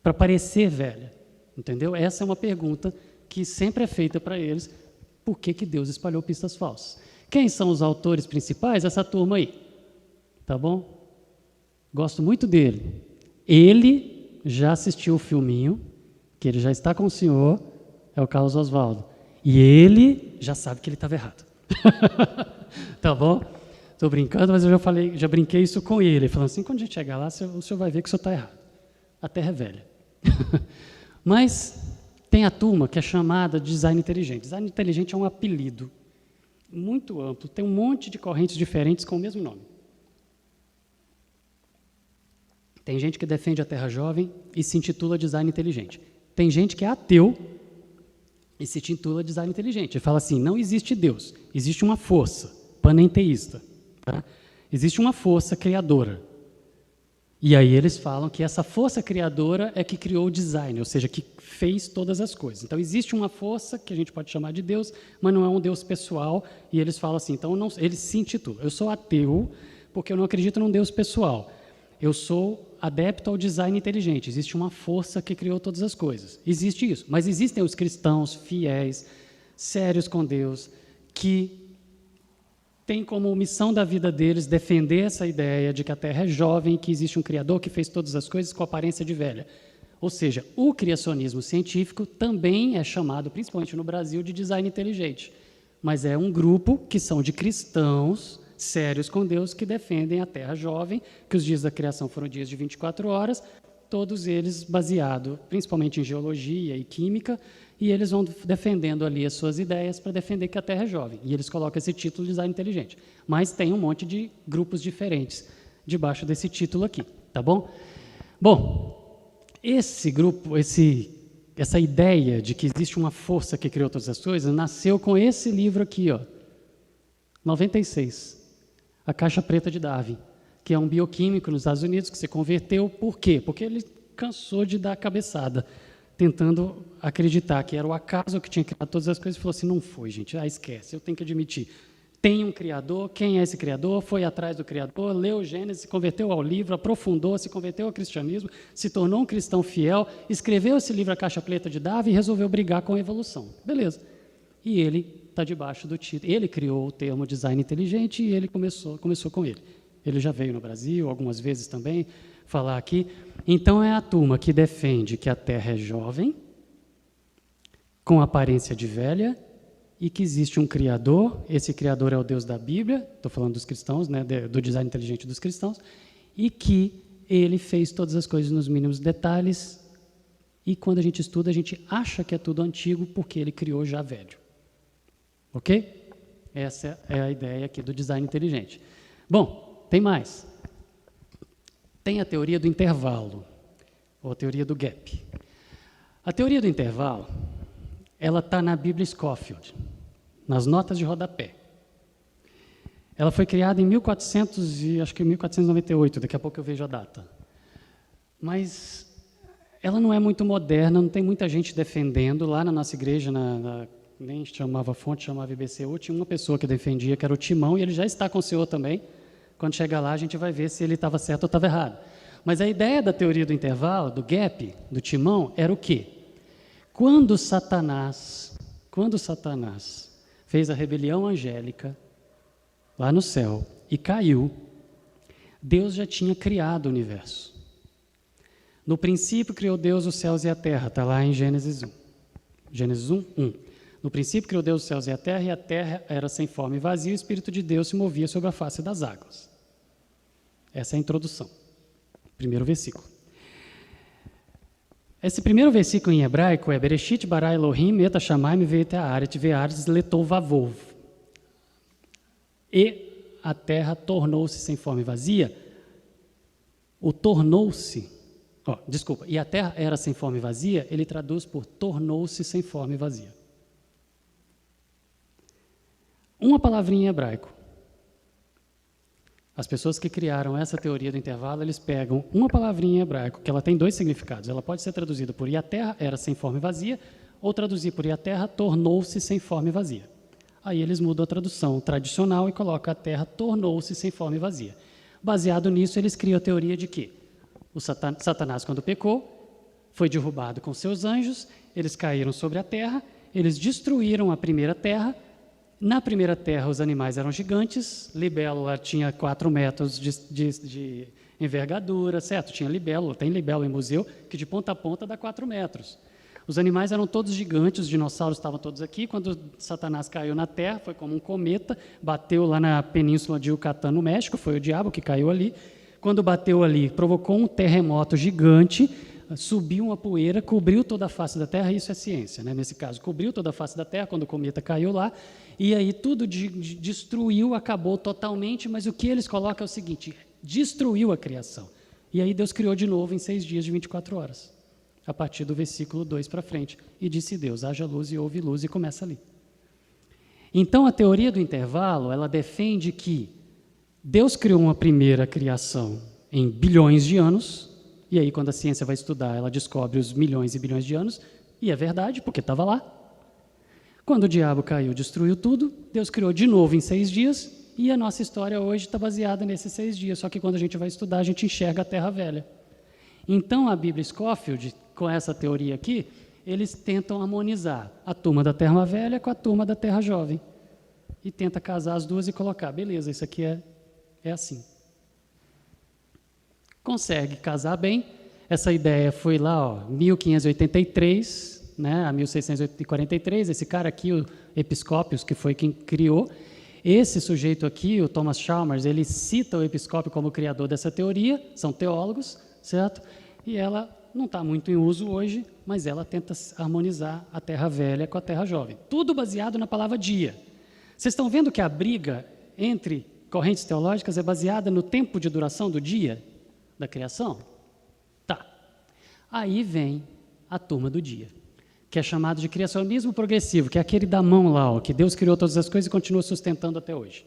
[SPEAKER 2] Para parecer velha, entendeu? Essa é uma pergunta que sempre é feita para eles, por que Deus espalhou pistas falsas? Quem são os autores principais? Essa turma aí, tá bom? Gosto muito dele. Ele já assistiu o filminho, que ele já está com o senhor, é o Carlos Oswaldo. E ele já sabe que ele estava errado. Tá bom? Estou brincando, mas eu já brinquei isso com ele. Falando assim, quando a gente chegar lá, o senhor vai ver que o senhor está errado. A Terra é velha. Mas tem a turma que é chamada de design inteligente. Design inteligente é um apelido muito amplo. Tem um monte de correntes diferentes com o mesmo nome. Tem gente que defende a Terra jovem e se intitula design inteligente. Tem gente que é ateu e se intitula design inteligente. Ele fala assim, não existe Deus, existe uma força panenteísta. Tá? Existe uma força criadora. E aí eles falam que essa força criadora é que criou o design, ou seja, que fez todas as coisas. Então existe uma força que a gente pode chamar de Deus, mas não é um Deus pessoal, e eles falam assim, então eles se intitulam. Eu sou ateu porque eu não acredito num Deus pessoal. Eu sou adepto ao design inteligente. Existe uma força que criou todas as coisas. Existe isso. Mas existem os cristãos fiéis, sérios com Deus, que têm como missão da vida deles defender essa ideia de que a Terra é jovem, que existe um Criador que fez todas as coisas com aparência de velha. Ou seja, o criacionismo científico também é chamado, principalmente no Brasil, de design inteligente. Mas é um grupo que são de cristãos sérios com Deus que defendem a Terra jovem, que os dias da criação foram dias de 24 horas, todos eles baseados principalmente em geologia e química, e eles vão defendendo ali as suas ideias para defender que a Terra é jovem. E eles colocam esse título de design inteligente. Mas tem um monte de grupos diferentes debaixo desse título aqui, tá bom? Bom, esse grupo, essa ideia de que existe uma força que criou todas as coisas, nasceu com esse livro aqui, ó, 96, A Caixa Preta de Darwin, que é um bioquímico nos Estados Unidos que se converteu. Por quê? Porque ele cansou de dar cabeçada, tentando acreditar que era o acaso que tinha criado todas as coisas, e falou assim, não foi, gente, esquece, eu tenho que admitir. Tem um Criador, quem é esse Criador? Foi atrás do Criador, leu Gênesis, se converteu ao livro, aprofundou, se converteu ao cristianismo, se tornou um cristão fiel, escreveu esse livro, A Caixa Preta de Darwin, e resolveu brigar com a evolução. Beleza. E ele está debaixo do título. Ele criou o termo design inteligente e ele começou com ele. Ele já veio no Brasil, algumas vezes também, falar aqui. Então, é a turma que defende que a Terra é jovem, com aparência de velha, e que existe um Criador. Esse Criador é o Deus da Bíblia, estou falando dos cristãos, né, do design inteligente dos cristãos, e que ele fez todas as coisas nos mínimos detalhes, e quando a gente estuda, a gente acha que é tudo antigo, porque ele criou já velho. Ok? Essa é a ideia aqui do design inteligente. Bom, tem mais. Tem a teoria do intervalo, ou a teoria do gap. A teoria do intervalo, ela está na Bíblia Scofield, nas notas de rodapé. Ela foi criada em 1498, daqui a pouco eu vejo a data. Mas ela não é muito moderna, não tem muita gente defendendo. Lá na nossa igreja, nem chamava fonte, chamava IBCU, tinha uma pessoa que defendia, que era o Timão, e ele já está com o senhor também. Quando chegar lá, a gente vai ver se ele estava certo ou estava errado. Mas a ideia da teoria do intervalo, do gap, do Timão, era o quê? Quando Satanás fez a rebelião angélica lá no céu e caiu, Deus já tinha criado o universo. No princípio criou Deus os céus e a terra, está lá em Gênesis 1. Gênesis 1, 1. No princípio criou Deus os céus e a terra era sem forma e vazia, e o Espírito de Deus se movia sobre a face das águas. Essa é a introdução. Primeiro versículo. Esse primeiro versículo em hebraico é Bereshit bara Elohim et hashamayim ve'et haaretz ve'aretz letovavov. E a terra tornou-se sem forma e vazia. O tornou-se, e a terra era sem forma e vazia, ele traduz por tornou-se sem forma e vazia. Uma palavrinha em hebraico. As pessoas que criaram essa teoria do intervalo, eles pegam uma palavrinha em hebraico, que ela tem dois significados. Ela pode ser traduzida por e a terra era sem forma e vazia, ou traduzir por e a terra tornou-se sem forma e vazia. Aí eles mudam a tradução tradicional e colocam a terra tornou-se sem forma e vazia. Baseado nisso, eles criam a teoria de que o Satanás, quando pecou, foi derrubado com seus anjos, eles caíram sobre a terra, eles destruíram a primeira terra. Na primeira terra, os animais eram gigantes, libélula tinha 4 metros de envergadura, certo? Tinha libélula, tem libélula em museu, que de ponta a ponta dá 4 metros. Os animais eram todos gigantes, os dinossauros estavam todos aqui. Quando Satanás caiu na terra, foi como um cometa, bateu lá na península de Yucatán, no México, foi o diabo que caiu ali. Quando bateu ali, provocou um terremoto gigante, subiu uma poeira, cobriu toda a face da Terra, isso é ciência, né? Nesse caso, cobriu toda a face da Terra, quando o cometa caiu lá, e aí tudo destruiu, acabou totalmente, mas o que eles colocam é o seguinte, destruiu a criação. E aí Deus criou de novo em 6 dias de 24 horas, a partir do versículo 2 para frente, e disse Deus, haja luz e houve luz, e começa ali. Então, a teoria do intervalo, ela defende que Deus criou uma primeira criação em bilhões de anos, e aí, quando a ciência vai estudar, ela descobre os milhões e bilhões de anos, e é verdade, porque estava lá. Quando o diabo caiu, destruiu tudo, Deus criou de novo em 6 dias, e a nossa história hoje está baseada nesses 6 dias, só que quando a gente vai estudar, a gente enxerga a Terra Velha. Então, a Bíblia Scofield, com essa teoria aqui, eles tentam harmonizar a turma da Terra Velha com a turma da Terra Jovem, e tenta casar as duas e colocar, beleza, isso aqui é assim. Consegue casar bem, Essa ideia foi lá, 1583, né, a 1643, esse cara aqui, o Episcópios, que foi quem criou. Esse sujeito aqui, o Thomas Chalmers, ele cita o Episcópio como criador dessa teoria, são teólogos, certo? E ela não está muito em uso hoje, mas ela tenta harmonizar a Terra Velha com a Terra Jovem. Tudo baseado na palavra dia. Vocês estão vendo que a briga entre correntes teológicas é baseada no tempo de duração do dia da criação? Tá. Aí vem a turma do dia, que é chamado de criacionismo progressivo, que é aquele da mão lá, que Deus criou todas as coisas e continua sustentando até hoje.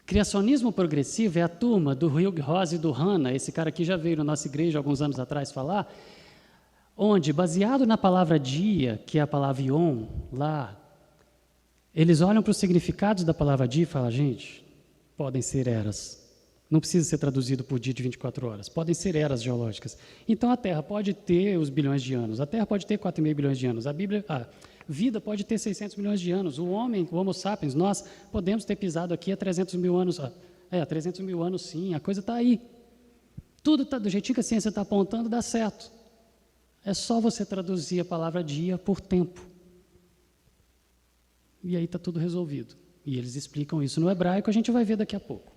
[SPEAKER 2] Criacionismo progressivo é a turma do Hugh Ross e do Hanna, esse cara aqui já veio na nossa igreja alguns anos atrás falar, onde, baseado na palavra dia, que é a palavra ion, lá, eles olham para os significados da palavra dia e falam, gente, podem ser eras. Não precisa ser traduzido por dia de 24 horas. Podem ser eras geológicas. Então, a Terra pode ter os bilhões de anos. A Terra pode ter 4,5 bilhões de anos. A vida pode ter 600 milhões de anos. O homem, o Homo sapiens, nós podemos ter pisado aqui há 300 mil anos. Há 300 mil anos, sim. A coisa está aí. Tudo está do jeitinho que a ciência está apontando, dá certo. É só você traduzir a palavra dia por tempo. E aí está tudo resolvido. E eles explicam isso no hebraico, a gente vai ver daqui a pouco.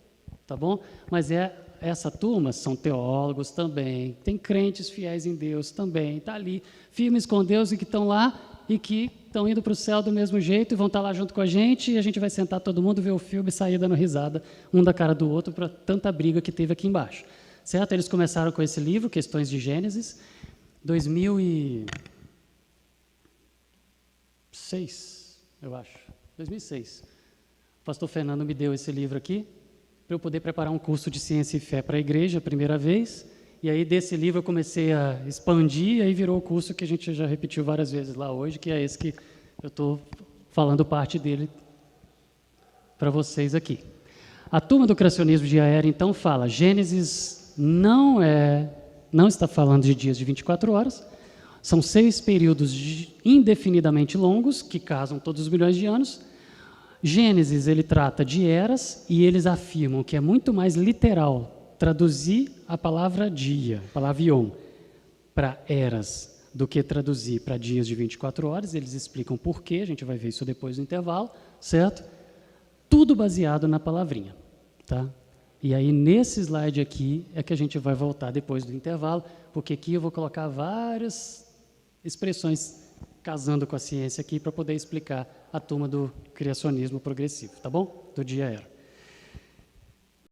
[SPEAKER 2] Tá bom? Mas essa turma são teólogos também, tem crentes fiéis em Deus também, está ali, firmes com Deus e que estão lá e que estão indo para o céu do mesmo jeito e vão estar lá junto com a gente e a gente vai sentar todo mundo, ver o filme e sair dando risada, um da cara do outro, para tanta briga que teve aqui embaixo. Certo? Eles começaram com esse livro, Questões de Gênesis, 2006, eu acho, 2006. O pastor Fernando me deu esse livro aqui, para eu poder preparar um curso de ciência e fé para a igreja, a primeira vez, e aí desse livro eu comecei a expandir, e aí virou o curso que a gente já repetiu várias vezes lá hoje, que é esse que eu estou falando parte dele para vocês aqui. A turma do criacionismo de Ayer, então, fala, Gênesis não está falando de dias de 24 horas, são 6 períodos indefinidamente longos, que casam todos os milhões de anos. Gênesis, ele trata de eras e eles afirmam que é muito mais literal traduzir a palavra dia, a palavra ion, para eras, do que traduzir para dias de 24 horas. Eles explicam por quê, a gente vai ver isso depois no intervalo, certo? Tudo baseado na palavrinha, tá? E aí, nesse slide aqui, é que a gente vai voltar depois do intervalo, porque aqui eu vou colocar várias expressões casando com a ciência aqui para poder explicar a turma do criacionismo progressivo, tá bom? Do dia era.